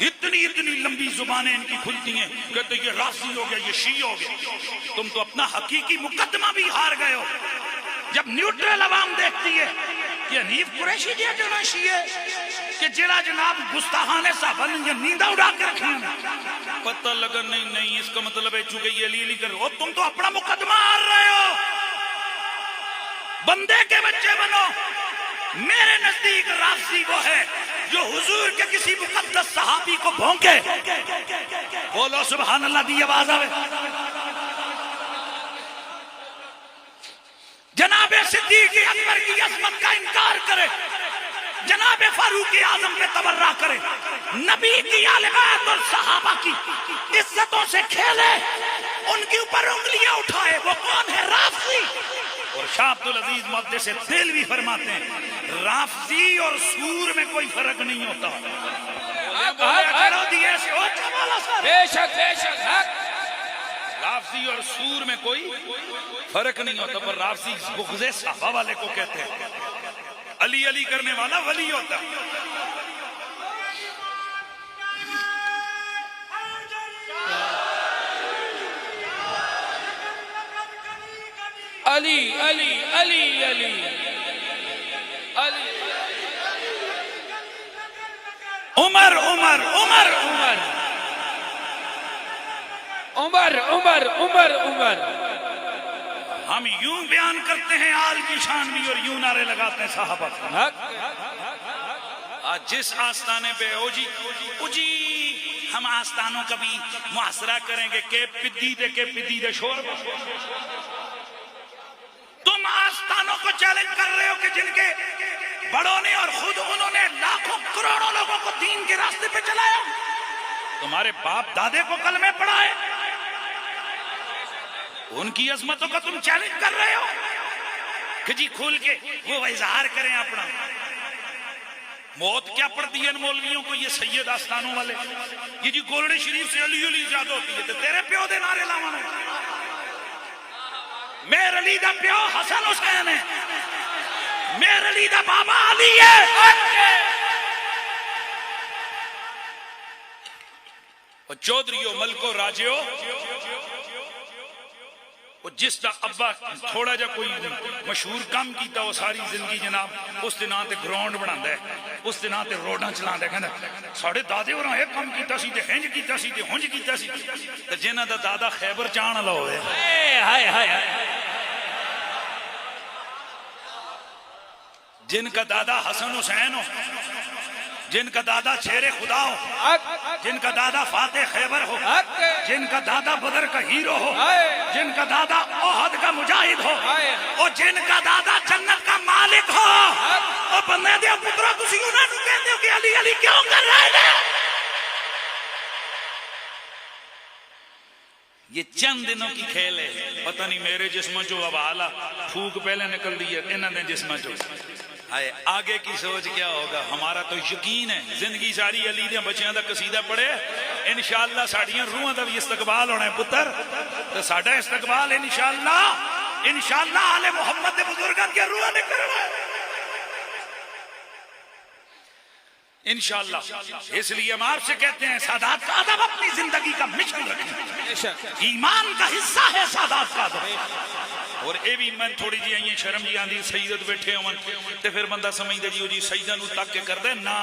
اتنی اتنی لمبی زبانیں ان کی کھلتی ہیں, کہتے یہ رافضی ہو گیا, یہ شیعہ ہو گیا. تم تو اپنا حقیقی مقدمہ بھی ہار گئے ہو. جب نیوٹرل عوام دیکھتی ہے کہ حنیف قریشی جی جو شیعہ کہ جڑا جناب گستاخانے صحابہ نے نیندہ اڑا کے رکھی ہیں, پتہ لگا نہیں اس کا مطلب ہے چونکہ یہ علی علی کر رہے ہو, تم تو اپنا مقدمہ ہار رہے ہو. بندے کے بچے بنو. میرے نزدیک رافضی وہ ہے جو حضور کے کسی مقدس صحابی کو بھونکے. بولو سبحان اللہ دی آواز آوے. جناب صدیق اکبر کی عظمت کا انکار کرے, جناب فاروق اعظم پہ تبرہ کرے, نبی کی آل بیت اور صحابہ کی عزتوں سے کھیلے, ان کے اوپر انگلیاں اٹھائے, وہ کون ہے؟ رافضی. اور شاہ عبدالعزیز محدث دہلوی فرماتے ہیں رافضی اور سور میں کوئی فرق نہیں ہوتا. بے شک بے شک. رافضی اور سور میں کوئی فرق نہیں ہوتا, پر رافضی بغض صحابہ والے کو کہتے ہیں. علی علی کرنے والا ولی ہوتا. علی علی علی علی علی. عمر عمر عمر عمر عمر عمر عمر عمر. ہم یوں بیان کرتے ہیں آل کی شان بھی, اور یوں نعرے لگاتے ہیں صحابہ. آج جس آستانے پہ او جی ہم آستانوں کا بھی محاصرہ کریں گے کہ پدی دے شور. تم آستانوں کو چیلنج کر رہے ہو کہ جن کے بڑوں نے اور خود انہوں نے لاکھوں کروڑوں لوگوں کو دین کے راستے پہ چلایا. تمہارے باپ دادے کو کلمے پڑھائے, ان کی عظمتوں کا تم چیلنج کر رہے ہو کہ جی کھول کے وہ اظہار کریں اپنا. موت کیا پڑتی ہے ان مولویوں کو, یہ سید آستانوں والے, یہ جی گولڑی شریف سے علی علی زیادہ ہوتی ہے, تو تیرے پیو دے نعرے لاواں. میرے علی دا پیو حسن حسین ہے, میرے علی دا بابا علی ہے. اور چودھریو ملکو راجیو, جس دا ابا تھوڑا جا کوئی مشہور کام کیتا وہ ساری زندگی جناب اس دن آتے گراؤنڈ بنا دے, اس دن آتے روڈاں چلا دے, کہنا ساڑھے دادے اور ایک کام کیتا سی, دے ہنج کیتا سی, دے ہنج کیتا سی. تو جنہ دا دادا خیبر چاہن والا ہوئے, جن کا دادا حسن حسین ہو, جن کا دادا شیر خدا ہو, جن کا دادا فاتح خیبر ہو, جن کا دادا بدر کا ہیرو ہو, جن کا دادا احد کا مجاہد ہو, اور جن کا دادا جنت کا مالک ہو, اور بندے دے پترو تسی انہاں نوں کہندے ہو کہ علی علی کیوں کر رہے ہیں. یہ چند دنوں کی کھیل ہے, پتہ نہیں میرے جسم جو اب آلہ پھوک پہلے نکل دی ہے انہاں نے جسم جو آئے آگے کی سوچ کیا ہوگا؟ ہمارا تو یقین ہے زندگی ساری علی دے بچیاں دا قصیدہ پڑھے انشاءاللہ ساڑیاں روحاں دا بھی استقبال ہونا ہے پتر، تو ساڑا استقبال انشاءاللہ آل محمد دے بزرگان کے روحاں نے کرنا ہے انشاءاللہ۔ اس لیے ہم آپ سے کہتے ہیں سادات کا ادب اپنی زندگی کا مشن رکھیں، ایمان کا حصہ ہے سادات کا ادب۔ اور اے بھی من تھوڑی جی آئیے شرم جی آندھی سیدت بیٹھے ہوں تے پھر بندہ سمجھ دے جی سیدہ نو تک کے کر دے نا،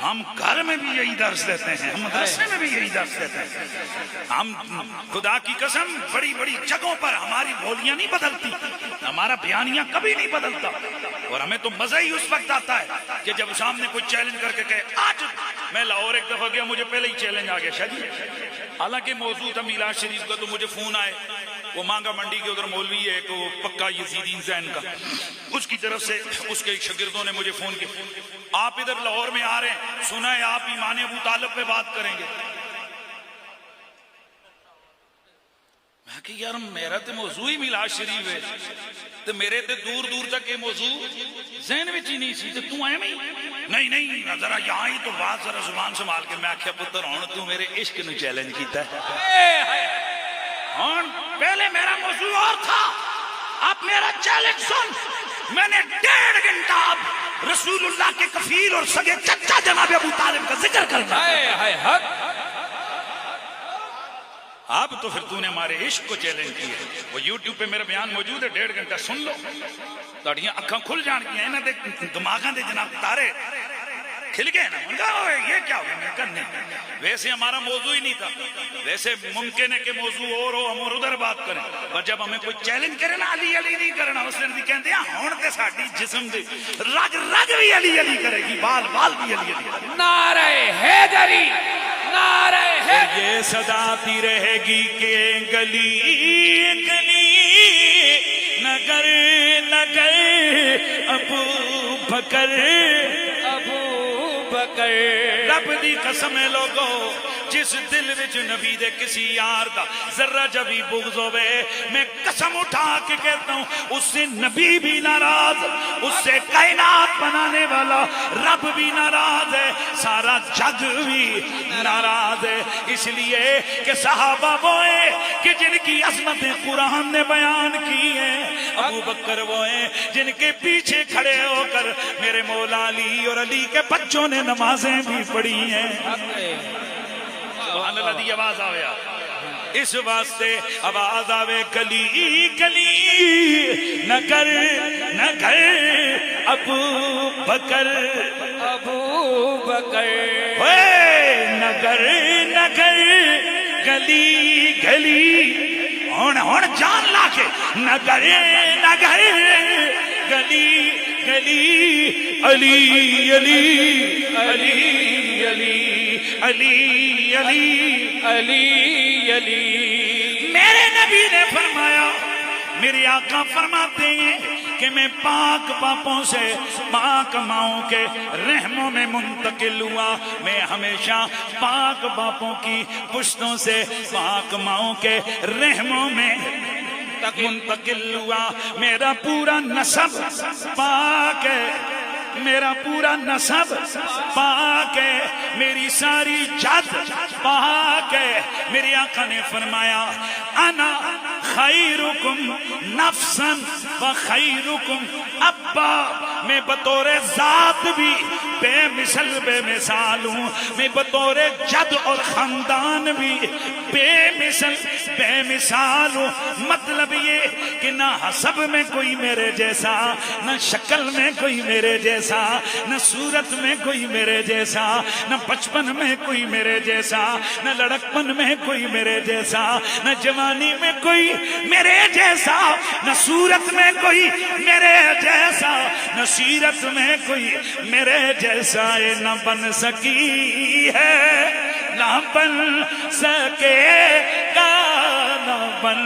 ہم گھر میں بھی یہی درس دیتے ہیں، ہم مدرسے میں بھی یہی درس دیتے ہیں۔ ہم خدا کی قسم بڑی بڑی جگہوں پر ہماری بولیاں نہیں بدلتی، ہمارا بیانیہ کبھی نہیں بدلتا، اور ہمیں تو مزہ ہی اس وقت آتا ہے کہ جب سامنے کوئی چیلنج کر کے کہے آج میں لاہور ایک دفعہ گیا مجھے پہلے ہی چیلنج آ گیا شاہ جی، حالانکہ موضوع تھا میلاد شریف کا، تو مجھے فون آئے، وہ مانگا منڈی کے ادھر مولوی ہے ایک پکا یزیدین زین کا، اس کی طرف سے اس کے شاگردوں نے مجھے فون کیا آپ ادھر لاہور میں آ رہے ہیں، سنا ہے آپ ایمان ابو طالب پہ بات کریں گے۔ میں کہ یار میرا تو موضوع ہی میلاد شریف ہے، تو میرے تے دور دور تک یہ موضوع ذہن وچ ہی نہیں سی، تو ایویں ہی نہیں ذرا یہاں ہی تو بات ذرا زبان سنبھال کے۔ میں آخیا پتر ہن تو میرے عشق نو چیلنج کیتا ہے، ہن پہلے میرا موضوع اور تھا، اب میرا چیلنج سن۔ میں نے 1.5 گھنٹہ اب رسول اللہ کے کفیل اور سگے چچا جناب ابو طالب کا ذکر کرنا ہے، اب تو پھر تو نے ہمارے عشق کو چیلنج کیا ہے۔ وہ یوٹیوب پہ میرا بیان موجود ہے، 1.5 گھنٹہ سن لو، تاڑیاں اکھاں کھل جان گیا، انہاں دے دماغاں دے جناب تارے کھل گئے نا، ان کا یہ کیا ہو گیا کرنے۔ ویسے ہمارا موضوع ہی نہیں تھا، ویسے ممکن ہے کہ موضوع اور ہو، ہم اور ادھر بات کریں، پر جب ہمیں کوئی چیلنج کرے نا علی علی نہیں کرنا، اس نے کہتے ہیں ہون تے ساڈی جسم دی رگ رگ بھی علی علی کرے گی، بال بال بھی علی علی کرے گی۔ نعرہ حیدری، نعرہ حیدری، یہ صدا آتی رہے گی کہ گلی گلی نگر نگر ابو بکر رب دی قسم ہے لوگو، جس دل وچ نبی دے کسی یار دا ذرہ جبھی بغض ہوئے، میں قسم اٹھا کے کہتا ہوں اس سے نبی بھی ناراض، اس سے کائنات بنانے والا رب بھی ناراض ہے، سارا جگ بھی ناراض ہے۔ اس لیے کہ صحابہ وہ ہیں کہ جن کی عظمتیں قرآن نے بیان کی ہیں، ابو بکر وہ ہیں جن کے پیچھے کھڑے ہو کر میرے مولا علی اور علی کے بچوں نے نمازیں بھی پڑھی ہیں۔ سبحان اللہ دی آواز آویا، اس واسطے آواز آوے گلی گلی نگر نگر ابو بکر نگر نگر گلی گلی، ہون جان لا کے نگر نگر گلی گلی، علی علی علی علی علی علی علی علی۔ میرے نبی نے فرمایا، میرے آقا فرماتے ہیں کہ میں پاک باپوں سے پاک ماؤں کے رحموں میں منتقل ہوا، میں ہمیشہ پاک باپوں کی پشتوں سے پاک ماؤں کے رحموں میں منتقل ہوا، میرا پورا نسب پاک ہے، میرا پورا نسب پاک ہے، میری ساری جد پاک ہے۔ میرے آقا نے فرمایا انا خیرکم نفسا و خیرکم ابا، میں بطور ذات بھی بے مثال ہوں، میں بطور جد اور خاندان بھی بے مثال ہوں۔ مطلب یہ کہ نہ حسب میں کوئی میرے جیسا، نہ شکل میں کوئی میرے جیسا، نہ صورت میں کوئی میرے جیسا، نہ بچپن میں کوئی میرے جیسا، نہ لڑکپن میں کوئی میرے جیسا، نہ جوانی میں کوئی میرے جیسا، نہ صورت میں کوئی میرے جیسا، نہ سیرت میں کوئی میرے جیسا، یہ نہ بن سکی ہے، نہ بن سکے گا، نہ بن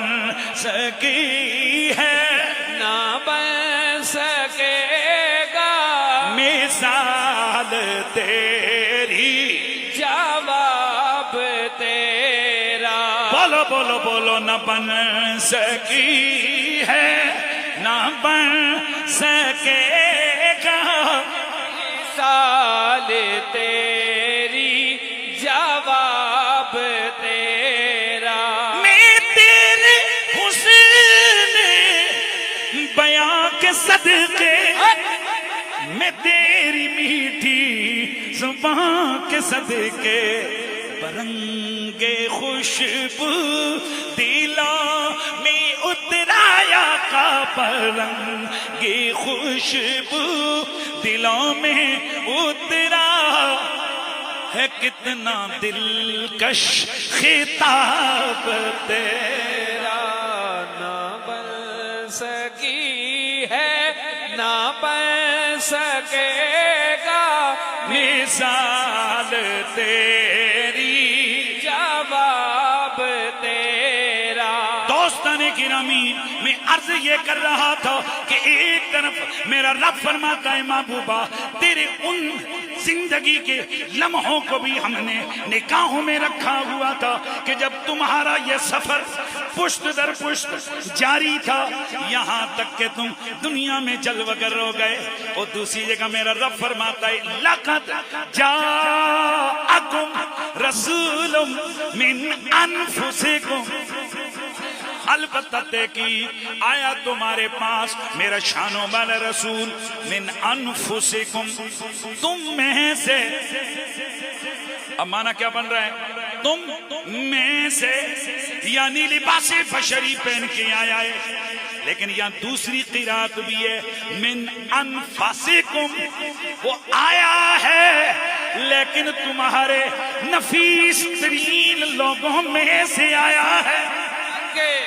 سکی ہے، نہ بن سکے گا مثال تیری، جواب تیرا، بولو بولو بولو، نہ بن سکی ہے، نہ بن سکے گا سال تیری جواب تیرا میں تیرے حسن بیاں کے صدقے میں تیری میٹھی زبان کے صدقے برنگے خوشبو دلوں میں اترایا کا برنگے خوشبو دلوں میں اترا ہے کتنا دلکش خطاب تیرا نہ بن سکی ہے نہ بن سکے گا مثال تیری جواب تیرا دوستان گرامی میں عرض یہ کر رہا تھا کہ ایک طرف میرا رب فرماتا ہے محبوبہ تیرے ان زندگی کے لمحوں کو بھی ہم نے نکاحوں میں رکھا ہوا تھا کہ جب تمہارا یہ سفر پشت در پشت جاری تھا یہاں تک کہ تم دنیا میں جلوگر ہو گئے. اور دوسری جگہ میرا رب فرماتا ہے لقد جاءکم رسول من انفسکم البتہ کی آیا تمہارے پاس میرا شانوں والا رسول من انفسکم تم میں سے. اب معنی کیا بن رہا ہے تم میں سے یعنی لباس بشری پہن کے آیا ہے. لیکن یہاں دوسری قرات بھی ہے من انفسکم وہ آیا ہے لیکن تمہارے نفیس ترین لوگوں میں سے آیا ہے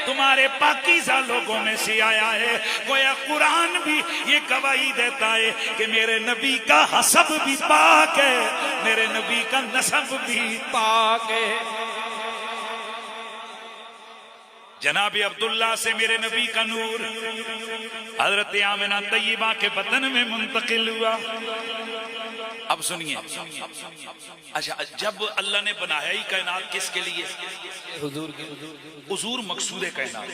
تمہارے پاکیزہ لوگوں میں سے آیا ہے. گویا قرآن بھی یہ گواہی دیتا ہے کہ میرے نبی کا حسب بھی پاک ہے میرے نبی کا نسب بھی پاک ہے. جناب عبداللہ سے میرے نبی کا نور حضرت آمنہ طیبہ کے بدن میں منتقل ہوا. اب سنیے اچھا جب اللہ نے بنایا ہی کائنات کس کے لیے حضور مقصود کائنات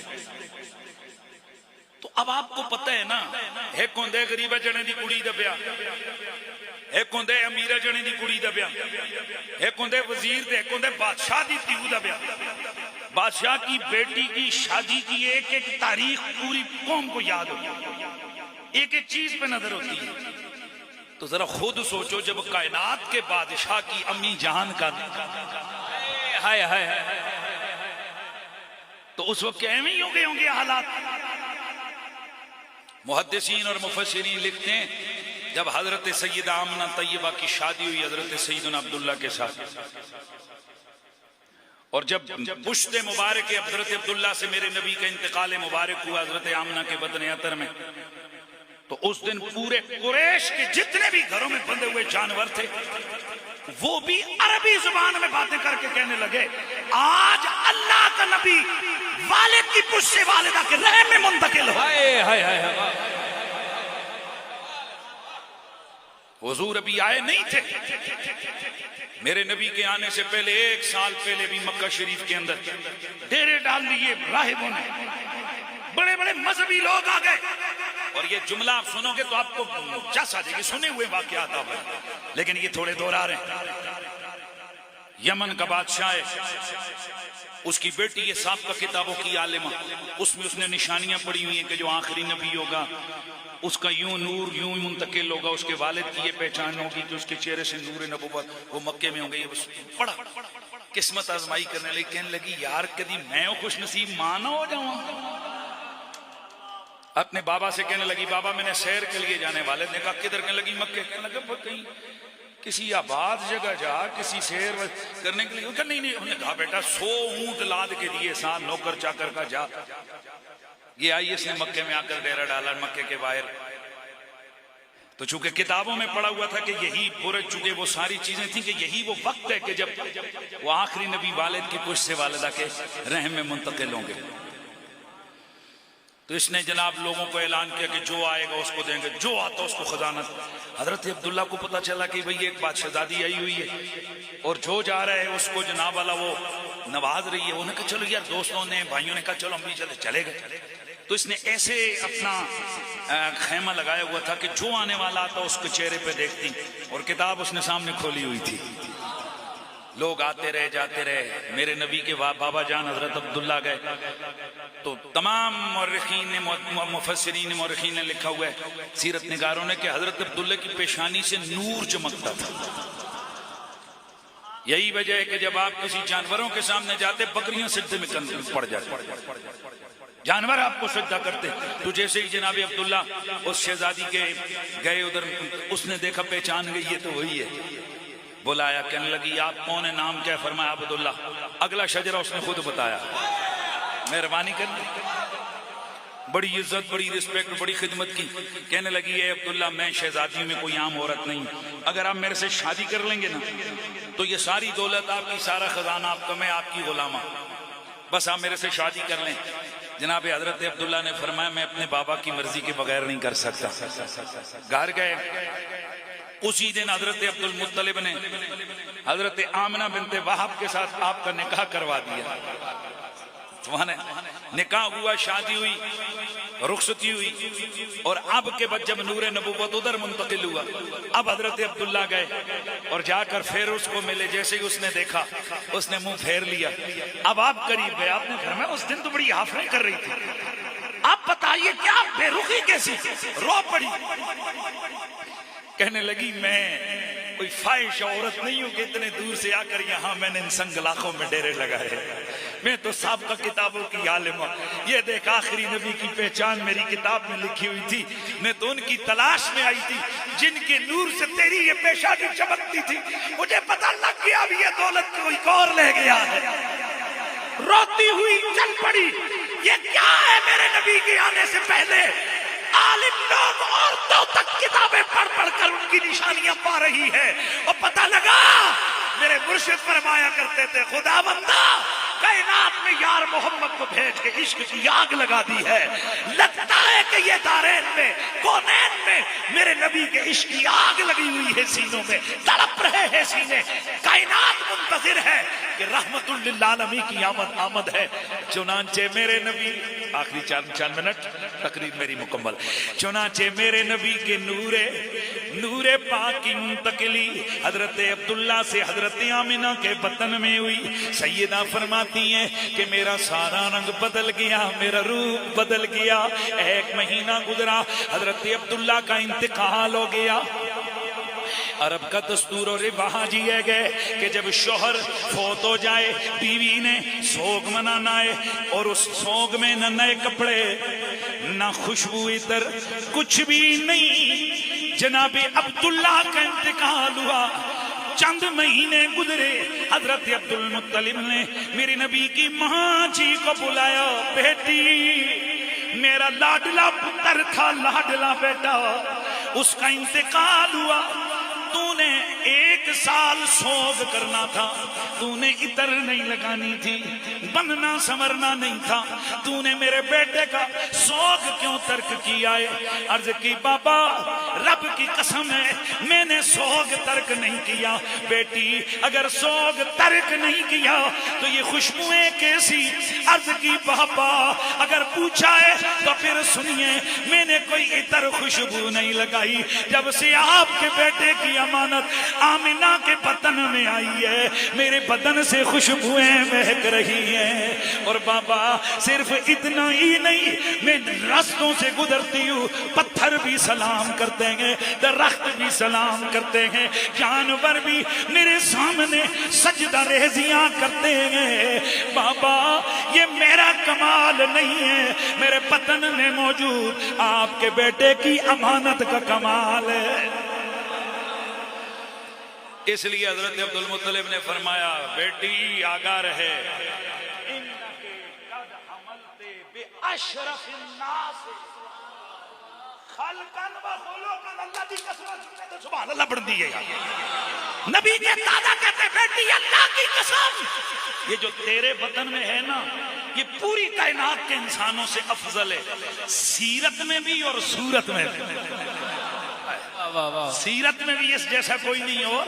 تو اب آپ کو پتہ ہے نا ایک ہوندے غریبہ جنے دی کڑی دا پیا ایک ہوندے امیرہ جنے دی کڑی دا پیا ایک ہوندے وزیر دے ایک ہوندے بادشاہ دی تیو دا پیا. بادشاہ کی بیٹی کی شادی کی ایک ایک تاریخ پوری قوم کو یاد ہوتی ایک ایک چیز پہ نظر ہوتی ہے. تو ذرا خود سوچو جب کائنات کے بادشاہ کی امی جان کا ہائے ہائے تو اس وقت کیسے ہی ہوں گے حالات. محدثین اور مفسرین لکھتے ہیں جب حضرت سیدہ آمنہ طیبہ کی شادی ہوئی حضرت سیدنا عبداللہ کے ساتھ اور جب پشت مبارک حضرت عبداللہ سے میرے نبی کا انتقال مبارک ہوا حضرت آمنہ کے بدن اطہر میں تو اس دن پورے قریش کے جتنے بھی گھروں میں بندے ہوئے جانور تھے وہ بھی عربی زبان میں باتیں کر کے کہنے لگے آج اللہ کا نبی والد کی پشت سے والدہ کے رحم میں منتقل ہو. حضور ابھی آئے نہیں تھے میرے نبی کے آنے سے پہلے 1 سال پہلے بھی مکہ شریف کے اندر ڈیرے ڈال دیے راہبوں نے بڑے بڑے مذہبی لوگ آ گئے. اور یہ جملہ آپ سنو گے تو آپ کو جس آ جائے گی سنے ہوئے واقعات آپ لیکن یہ تھوڑے دور آ رہے ہیں. یمن کا بادشاہ ہے اس کی بیٹی یہ سابقہ کتابوں کی عالمہ اس میں اس نے نشانیاں پڑھی ہوئی ہیں کہ جو آخری نبی ہوگا اس کا یوں نور یوں منتقل ہوگا اس کے والد کی یہ پہچان ہوگی کہ اس کے چہرے سے نور نبوت وہ مکے میں ہوں گے. یہ بس پڑھا قسمت آزمائی کرنے لگی کہنے لگی یار کدی میں خوش نصیب ماں نہ ہو جاؤں. اپنے بابا سے کہنے لگی بابا میں نے سیر کے لیے جانے والے نے کہا کدھر کہنے لگی مکے کہنے لگا کہیں کسی آباد جگہ جا کسی سیر کرنے کے لیے کہا نہیں انہوں نے کہا بیٹا 100 اونٹ لاد کے دیے ساتھ نوکر چاکر کا جا. یہ آئی اس نے مکے میں آ کر ڈیرا ڈالا مکے کے باہر. تو چونکہ کتابوں میں پڑھا ہوا تھا کہ یہی پورے چونکہ وہ ساری چیزیں تھیں کہ یہی وہ وقت ہے کہ جب وہ آخری نبی والد کی پشت سے والدہ کے رحم میں منتقل ہوں گے. تو اس نے جناب لوگوں کو اعلان کیا کہ جو آئے گا اس کو دیں گے جو آتا اس کو خزانت. حضرت عبداللہ کو پتا چلا کہ بھئی ایک بات شہزادی آئی ہوئی ہے اور جو جا رہے ہیں اس کو جناب والا وہ نواز رہی ہے. انہوں نے کہا چلو یار دوستوں نے بھائیوں نے کہا چلو ہم بھی چلے گئے. تو اس نے ایسے اپنا خیمہ لگایا ہوا تھا کہ جو آنے والا آتا اس کے چہرے پہ دیکھتی، اور کتاب اس نے سامنے کھولی ہوئی تھی. لوگ آتے رہے جاتے رہے. میرے نبی کے بابا جان حضرت عبداللہ گئے تو تمام مورخین نے مفسرین مورخین نے لکھا ہوا ہے سیرت نگاروں نے کہ حضرت عبداللہ کی پیشانی سے نور چمکتا تھا. یہی وجہ ہے کہ جب آپ کسی جانوروں کے سامنے جاتے بکریاں سجدے میں پڑ جاتے، جانور آپ کو سجدہ کرتے. تو جیسے ہی جناب عبداللہ اس شہزادی کے گئے ادھر، اس نے دیکھا پہچان گئی یہ تو وہی ہے. بلایا، کہنے لگی آپ کون ہے، نام کیا؟ فرمایا عبداللہ. اگلا شجرہ اس نے خود بتایا. مہربانی کرنا، بڑی عزت، بڑی رسپیکٹ، بڑی خدمت کی. کہنے لگی اے عبداللہ میں شہزادی میں کوئی عام عورت نہیں، اگر آپ میرے سے شادی کر لیں گے نا تو یہ ساری دولت آپ کی، سارا خزانہ آپ کا، میں آپ کی غلامہ، بس آپ میرے سے شادی کر لیں. جناب حضرت عبداللہ نے فرمایا میں اپنے بابا کی مرضی کے بغیر نہیں کر سکتا. گھر گئے. اسی دن حضرت عبد المطلب نے حضرت آمنہ بنت وہب کے ساتھ آپ کا نکاح کروا دیا. نکاح ہوا، شادی ہوئی، رخصتی ہوئی. اور اب کے بعد جب نور نبوت ادھر منتقل ہوا، اب حضرت عبداللہ گئے اور جا کر پھر اس کو ملے. جیسے ہی اس نے دیکھا اس نے منہ پھیر لیا. اب آپ قریب گئے، آپ نے فرمایا اس دن تو بڑی آفریں کر رہی تھی، آپ بتائیے کیا بے رخی کیسی؟ رو پڑی. کہنے لگی میں کوئی فاحش عورت نہیں ہوں کہ اتنے دور سے آ کر یہاں میں نے ان سنگلاخوں میں ڈیرے لگائے. میں تو سابقہ کتابوں کی عالم ہوں. یہ دیکھ آخری نبی کی پہچان میری کتاب میں لکھی ہوئی تھی. میں تو ان کی تلاش میں آئی تھی جن کے نور سے تیری یہ پیشانی چمکتی تھی. مجھے پتہ لگ گیا اب یہ دولت کوئی اور لے گیا ہے. روتی ہوئی چل پڑی. یہ کیا ہے؟ میرے نبی کے آنے سے پہلے عالم لوگ عورتوں تک کتابیں پڑھ پڑھ کر ان کی نشانیاں پا رہی ہے. اور پتہ لگا میرے مرشد فرمایا کرتے تھے خدا بندہ کائنات میں یار محمد کو بھیج کے عشق کی آگ لگا دی ہے. لگتا ہے کہ یہ دارین میں، کونین میں میرے نبی کے عشق کی آگ لگی ہوئی ہے سینوں میں، تڑپ رہے ہیں سینے. کائنات منتظر ہے کہ رحمت للعالمین کی آمد ہے. چنانچہ میرے نبی، آخری چار منٹ تقریر میری مکمل. چنانچہ میرے نبی کے نور پاک کی منتقلی حضرت عبداللہ سے حضرت آمنہ کے بطن میں ہوئی. سیدہ فرماتی ہیں کہ میرا سارا رنگ بدل گیا، میرا روپ بدل گیا. 1 مہینہ گزرا، حضرت عبداللہ کا انتقال ہو گیا. عرب کا دستور اور رواج یہ گئے کہ جب شوہر فوت ہو جائے بیوی نے سوگ منانا ہے، اور اس سوگ میں نہ نئے کپڑے نہ خوشبو عطر کچھ بھی نہیں. جناب عبداللہ کا انتقال ہوا، چند مہینے گزرے. حضرت عبد المطلب نے میری نبی کی ماں جی کو بلایا. بیٹی، میرا لاڈلا پتر تھا، لاڈلا بیٹا، اس کا انتقال ہوا. تو نے 1 سال سوگ کرنا تھا، تو نے عطر نہیں لگانی تھی، بننا سمرنا نہیں تھا. تو نے میرے بیٹے کا سوگ کیوں ترک کیا ہے؟ عرض کی بابا رب کی قسم ہے میں نے سوگ ترک نہیں کیا. بیٹی اگر سوگ ترک نہیں کیا تو یہ خوشبوئیں کیسی؟ عرض کی بابا اگر پوچھا ہے تو پھر سنیے، میں نے کوئی عطر خوشبو نہیں لگائی. جب سے آپ کے بیٹے کی امانت آمنہ کے بطن میں آئی ہے میرے بدن سے خوشبوئیں مہک رہی ہیں. اور بابا صرف اتنا ہی نہیں، میں راستوں سے گزرتی ہوں، پتھر بھی سلام کرتے ہیں، درخت بھی سلام کرتے ہیں، جانور بھی میرے سامنے سجدہ ریزیاں کرتے ہیں. بابا یہ میرا کمال نہیں ہے، میرے بدن میں موجود آپ کے بیٹے کی امانت کا کمال ہے. اس لیے حضرت عبد المطلب نے فرمایا بیٹی آگاہ رہے، اشرف الناس خلقاً و خلقاً. اللہ کی قسم، سبحان اللہ پڑھ دیئے. نبی کے دادا کہتے بیٹی اللہ کی قسم یہ جو تیرے بدن میں ہے نا یہ پوری کائنات کے انسانوں سے افضل ہے، سیرت میں بھی اور صورت میں بھی. سیرت میں بھی اس جیسا کوئی نہیں، اور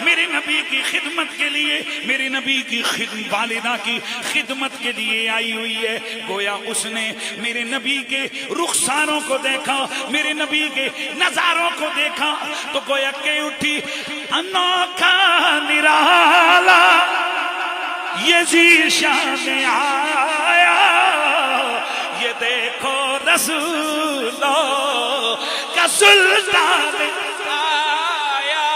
میرے نبی کی خدمت کے لیے، میرے نبی کی والدہ کی خدمت کے لیے آئی ہوئی ہے۔ گویا اس نے میرے نبی کے رخساروں کو دیکھا، میرے نبی کے نظاروں کو دیکھا تو گویا کہ اٹھی، انوکھا نرالا یہ ذیشان آیا، یہ دیکھو رسولوں کا سلطان آیا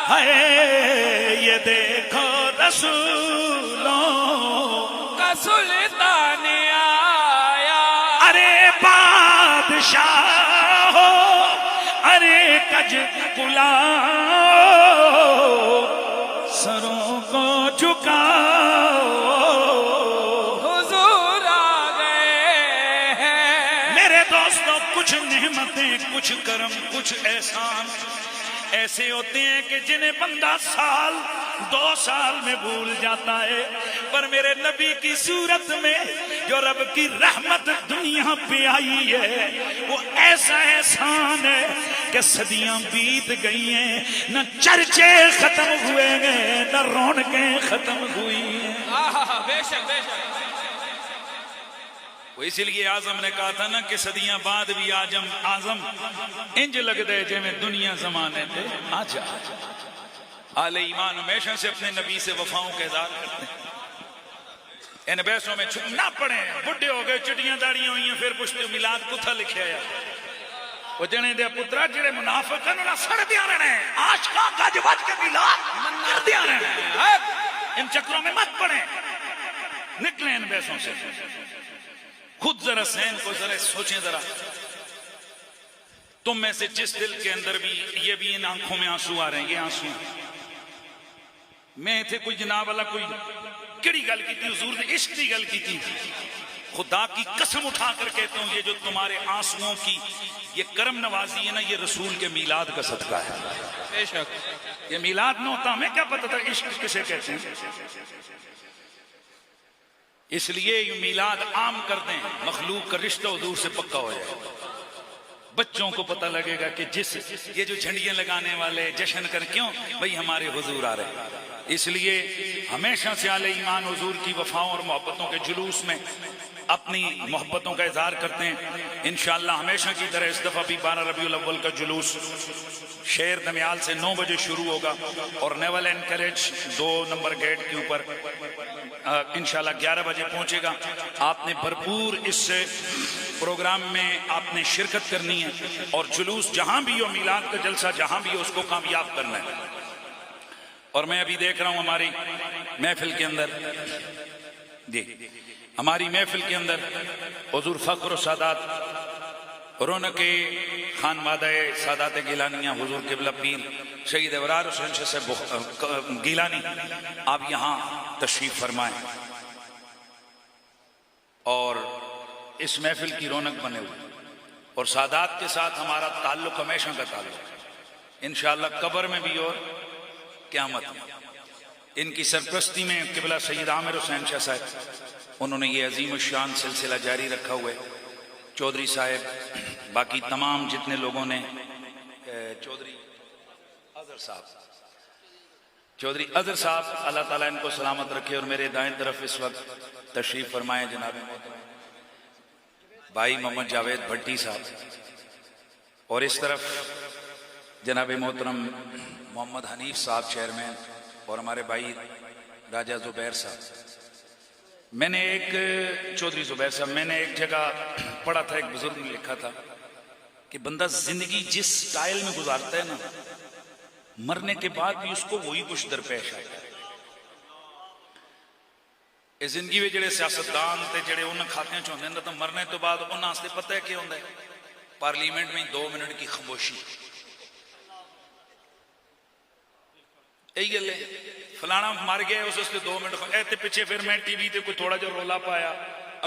ہے، یہ دیکھو رسولوں کا سلطان آیا، ارے بادشاہ ہو، ارے کج کلا سروں کو جھکاؤ، حضور آ گئے ہیں۔ میرے دوستوں کچھ نعمتیں، کچھ کرم، کچھ احسان ایسے ہوتے ہیں کہ جنہیں بندہ سال 2 سال میں بھول جاتا ہے، پر میرے نبی کی صورت میں جو رب کی رحمت دنیا پہ آئی ہے وہ ایسا احسان ہے کہ صدیاں بیت گئی ہیں، نہ چرچے ختم ہوئے ہیں، نہ رونقیں ختم ہوئی ہیں۔ بے شک بے شک۔ وہ اسی لیے اعظم نے کہا تھا نا کہ صدیاں بعد بھی آجم اعظم انج لگ دے جے میں دنیا زمانے دے آجا۔ آل ایمان ہمیشہ سے اپنے نبی سے وفاؤں کا اظہار کرتے ہیں، ان بحثوں میں چھپ نہ پڑیں، بڈھے ہو گئے، چٹیاں داڑیاں ہوئی ہیں، پھر پوچھتے میلاد کتھا لکھیا ہے؟ وہ جنے دے پترا جڑے منافق ہیں انہاں سڑ دیا رہنے ہیں، عاشقاں گج وج کے میلاد کر دیا رہنے ہیں، ان چکروں میں مت پڑیں، نکلیں ان بحثوں سے۔ خود ذرا ذہن کو ذرا سوچیں، ذرا تم میں سے جس دل کے اندر بھی یہ بھی ان آنکھوں میں آنسو آ رہے ہیں، یہ آنسو میں تھے کوئی جناب والا کوئی کڑی گل کی تھی، حضور نے عشق کی گل کی تھی، خدا کی قسم اٹھا کر کہتا ہوں یہ جو تمہارے آنسوؤں کی یہ کرم نوازی ہے نا، یہ رسول کے میلاد کا صدقہ ہے۔ بے شک۔ یہ میلاد نہ ہوتا ہمیں کیا پتہ تھا عشق کسے کہتے ہیں؟ اس لیے یہ میلاد عام کر دیں، مخلوق کا رشتہ حضور سے پکا ہو جائے، بچوں کو پتہ لگے گا کہ جس یہ جو جھنڈیاں لگانے والے جشن کر کیوں بھئی ہمارے حضور آ رہے ہیں۔ اس لیے ہمیشہ سے اہل ایمان حضور کی وفاؤں اور محبتوں کے جلوس میں اپنی محبتوں کا اظہار کرتے ہیں۔ انشاءاللہ ہمیشہ کی طرح اس دفعہ بھی 12 ربیع الاول کا جلوس شہر دمیال سے 9 بجے شروع ہوگا اور نیول انکریج 2 نمبر گیٹ کے اوپر انشاءاللہ 11 بجے پہنچے گا۔ آپ نے بھرپور اس پروگرام میں آپ نے شرکت کرنی ہے اور جلوس جہاں بھی ہو، میلاد کا جلسہ جہاں بھی ہو، اس کو کامیاب کرنا ہے۔ اور میں ابھی دیکھ رہا ہوں ہماری محفل کے اندر ہماری محفل کے اندر حضور فخر و سادات رونق خانوادہ سادات گیلانیہ حضور قبلہ پیر شہید ابرار حسین شاہ صاحب گیلانی آپ یہاں تشریف فرمائیں اور اس محفل کی رونق بنے ہوئے، اور سادات کے ساتھ ہمارا تعلق ہمیشہ کا تعلق انشاءاللہ قبر میں بھی اور قیامت میں۔ ان کی سرپرستی میں قبلہ سید عامر حسین شاہ صاحب انہوں نے یہ عظیم الشان سلسلہ جاری رکھا ہوا ہے، چودھری صاحب، باقی تمام جتنے لوگوں نے، چودھری اظہر صاحب اللہ تعالیٰ ان کو سلامت رکھے، اور میرے دائیں طرف اس وقت تشریف فرمائے جناب بھائی محمد جاوید بھٹی صاحب، اور اس طرف جناب محترم محمد حنیف صاحب چیئرمین، اور ہمارے بھائی راجہ زبیر صاحب۔ میں نے ایک چودھری زبیر صاحب میں نے ایک جگہ پڑھا تھا، ایک بزرگ نے لکھا تھا کہ بندہ زندگی جس سٹائل میں گزارتا ہے نا، مرنے کے بعد بھی اس کو وہی کچھ درپیش آتا ہے۔ اس زندگی میں جڑے سیاستدان تے جڑے انہاں کھاتیاں چ ہوندے نے تو مرنے تو بعد انہاں واسطے پتہ ہے کیا ہوندا ہے؟ پارلیمنٹ میں 2 منٹ کی خاموشی، یہی گل ہے، فلانا مر گیا اس سے 2 منٹ ایتے پیچھے، پھر میں ٹی وی تے کوئی تھوڑا جو رولا پایا،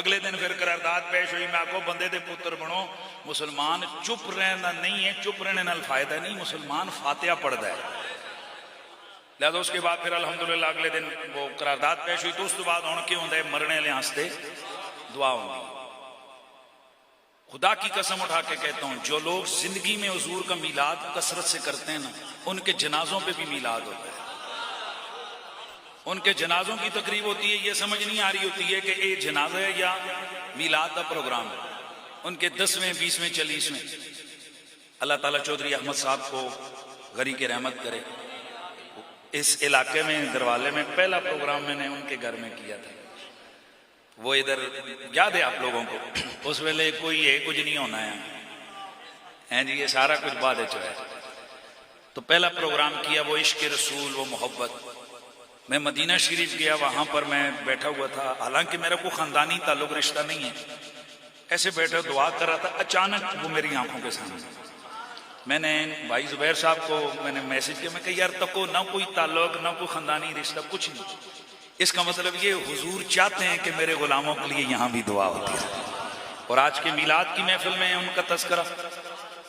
اگلے دن پھر قرارداد پیش ہوئی، میں آکو بندے دے پتر بنو، مسلمان چپ رہنا نہیں ہے، چپ رہنے نال فائدہ نہیں، مسلمان فاتحہ پڑھدا ہے۔ لہذا اس کے بعد پھر الحمدللہ اگلے دن وہ قرارداد پیش ہوئی، تو اس کے بعد ہن کی ہوندا ہے مرنے والے واسطے دعا ہونی۔ خدا کی قسم اٹھا کے کہتا ہوں، جو لوگ زندگی میں حضور کا میلاد کثرت سے کرتے ہیں نا، ان کے جنازوں پہ بھی میلاد ہوتا ہے۔ ان کے جنازوں کی تقریب ہوتی ہے، یہ سمجھ نہیں آ رہی ہوتی ہے کہ یہ جنازہ ہے یا میلاد کا پروگرام ہے۔ ان کے 10ویں 20ویں 40ویں، اللہ تعالیٰ چودھری احمد صاحب کو غری کی رحمت کرے، اس علاقے میں دروالے میں پہلا پروگرام میں نے ان کے گھر میں کیا تھا۔ وہ ادھر یاد ہے آپ لوگوں کو، اس ویلے کوئی ہے کچھ نہیں ہونا ہے جی، یہ سارا کچھ بعد جو ہے۔ تو پہلا پروگرام کیا وہ عشق رسول، وہ محبت۔ میں مدینہ شریف گیا، وہاں پر میں بیٹھا ہوا تھا، حالانکہ میرا کوئی خاندانی تعلق رشتہ نہیں ہے، ایسے بیٹھا دعا کر رہا تھا، اچانک وہ میری آنکھوں کے سامنے۔ میں نے بھائی زبیر صاحب کو میں نے میسج کیا، میں کہ یار تکو نہ کوئی تعلق نہ کوئی خاندانی رشتہ، کچھ نہیں۔ اس کا مطلب یہ حضور چاہتے ہیں کہ میرے غلاموں کے لیے یہاں بھی دعا ہوتی ہے، اور آج کے میلاد کی محفل میں ان کا تذکرہ،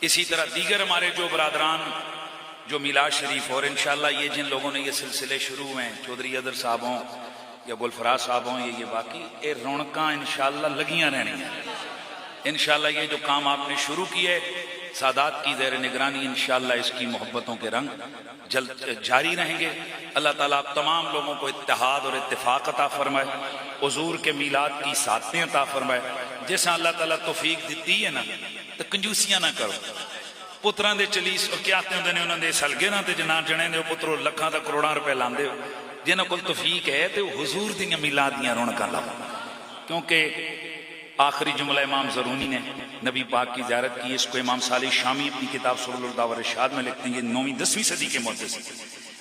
اسی طرح دیگر ہمارے جو برادران جو میلاد شریف، اور انشاءاللہ یہ جن لوگوں نے یہ سلسلے شروع ہوئے ہیں، چودھری اظہر صاحب ہوں یا گلفراز صاحب ہوں، یہ باقی یہ رونقاں انشاءاللہ لگیاں رہنی ہیں۔ انشاءاللہ یہ جو کام آپ نے شروع کیے سادات کی زیر نگرانی، انشاءاللہ اس کی محبتوں کے رنگ جلد جاری رہیں گے۔ اللہ تعالیٰ آپ تمام لوگوں کو اتحاد اور اتفاق عطا فرمائے، حضور کے میلاد کی ساتیں عطا فرمائے۔ جیسا اللہ تعالیٰ توفیق دیتی ہے نا، تو کنجوسیاں نہ کرو۔ پتراں دے چلیس کیا آتے ہوندے نے، انہاں دے سلگے نہ تے جنا جنے دے پترو لکھاں تے کروڑاں روپے لاندے ہو، جنہاں کول توفیق ہے تے حضور دیاں میلاد دیاں رونقاں لاؤ، کیونکہ آخری جملہ امام زرونی نے نبی پاک کی زیارت کی، اس کو امام صالح شامی اپنی کتاب سبل الہدیٰ والارشاد میں لکھتے ہیں، یہ 9ویں 10ویں صدی کے محدث۔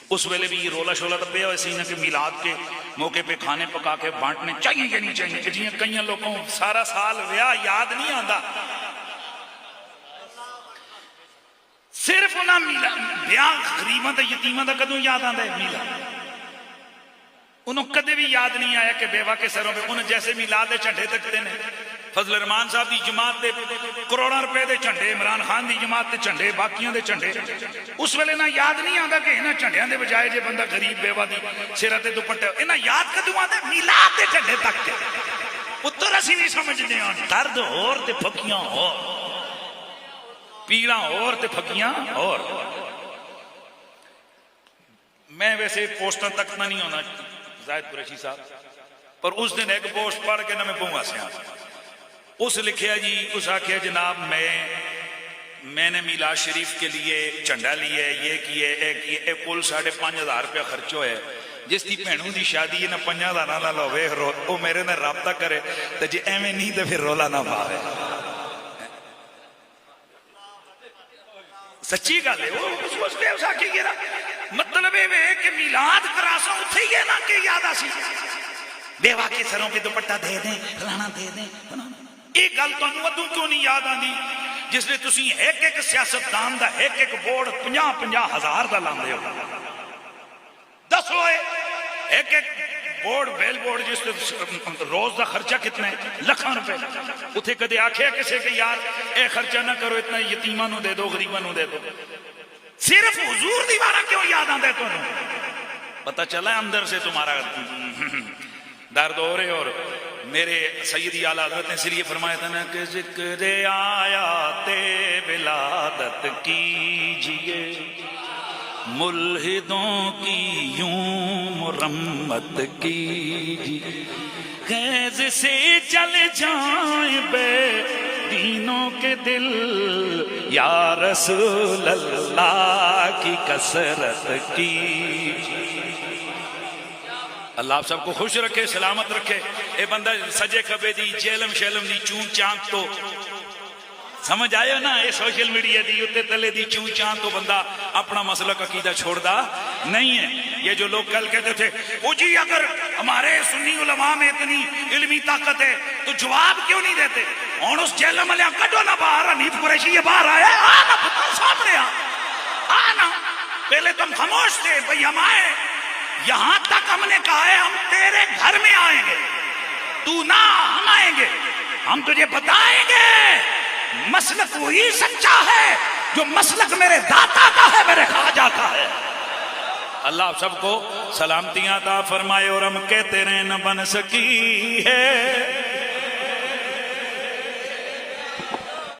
اس ویلے بھی یہ رولا شولا تو پیا ایسے ہی نہ کہ میلاد کے موقع پہ کھانے پکا کے بانٹنے چاہیے یا نہیں چاہیے، کہ جی کئی لوگوں سارا سال ویاہ یاد نہیں آتا، صرف انہاں ویاہ غریباں تے یتیماں دا کدوں یاد آندا ہے میلاد؟ انہوں کدے بھی یاد نہیں آیا کہ بیوہ کے سروں پہ انہیں جیسے میلاد دے جھنڈے تکتے ہیں۔ فضل الرحمان صاحب دی جماعت دے کروڑاں روپے دے جھنڈے، عمران خان دی جماعت دے جھنڈے، باقیاں دے جھنڈے، اس ویلے نہ یاد نہیں آندا کہ انہاں جھنڈیاں دے بجائے جے بندہ غریب بیوہ دی سرہ تے دوپٹے، انہاں یاد کدوں آندا میلاد دے جھنڈے تک کے پتر اسی نہیں سمجھدے ہاں، درد اور تے پھکیاں اور، پیڑاں اور تے پھکیاں اور۔ میں ویسے پوسٹر تکنا نہیں ہونا زاہد قریشی صاحب، پر اس دن ایک پوسٹ پڑھ کے نہ میں بہوں ہسیا، اس لکھیا جی، اس آکھیا جناب میں نے میلاد شریف کے لیے جھنڈا لیے، یہ کیے، ایک کل 5,500 روپیہ خرچ ہوئے، جس دی بہنوں دی شادی ہے نہ 5,000 نہ لوے، وہ میرے نے رابطہ کرے تو جی ایویں نہیں تو پھر رولا نہ پاوے۔ سچی گل ہے، اس پہ اس آکھی گیا مطلب ہے کہ میلاد کراسا اتھے ہی ہے نا کہ یاد آسی بیوہ کے سروں پہ دوپٹہ دے دیں، فلانا دے دیں، ایک گل تو ادوں کیوں نہیں یاد آندی جس نے تسی ایک سیاستدان دا ایک بورڈ 50-50 ہزار دا لاندے ہو، دس ہوئے ایک بورڈ بیل بورڈ جس نے روز دا خرچہ کتنا ہے، لکھاں روپے، اتھے کدے آکھے کسے کہ یار اے خرچہ نہ کرو، اتنا یتیماں نو دے دو، غریباں نو دے دو، صرف حضور دیوارہ کیوں یاد آندے تو پتہ چلا اندر سے تمہارا درد ہو رہے۔ اور میرے سیدی اعلیٰ حضرت نے اس لیے فرمایا تھا نا کہ ذکر آیات ولادت کیجئے، ملحدوں کی یوں مرمت کیجئے، خیز سے چل جائیں بے دینوں کے دل، یا رسول اللہ کی کثرت کیجئے۔ اللہ آپ سب کو خوش رکھے، سلامت رکھے۔ اے بندہ سجے کبے دی جیلم شیلم دی چون چانک تو سمجھ آئے نا، اے سوشل میڈیا دی اتے تلے دی چون چانک تو بندہ اپنا مسلک عقیدہ چھوڑ دا نہیں ہے۔ یہ جو لوگ کل کہتے تھے او جی اگر ہمارے سنی علماء میں اتنی علمی طاقت ہے تو جواب کیوں نہیں دیتے، اور اس جیلم علیہ کڈو نہ باہر، حنیف قریشی یہ باہر آیا، آنا پتر سامنے آنا، پہلے تم خاموش تھے بھئی ہم آئے، یہاں تک ہم نے کہا ہے ہم تیرے گھر میں آئیں گے، تو نہ ہم آئیں گے، ہم تجھے بتائیں گے مسلک وہی سچا ہے جو مسلک میرے داتا کا ہے، میرے خواجہ کا ہے۔ اللہ آپ سب کو سلامتیاں عطا فرمائے، اور ہم کہتے رہے نہ بن سکی ہے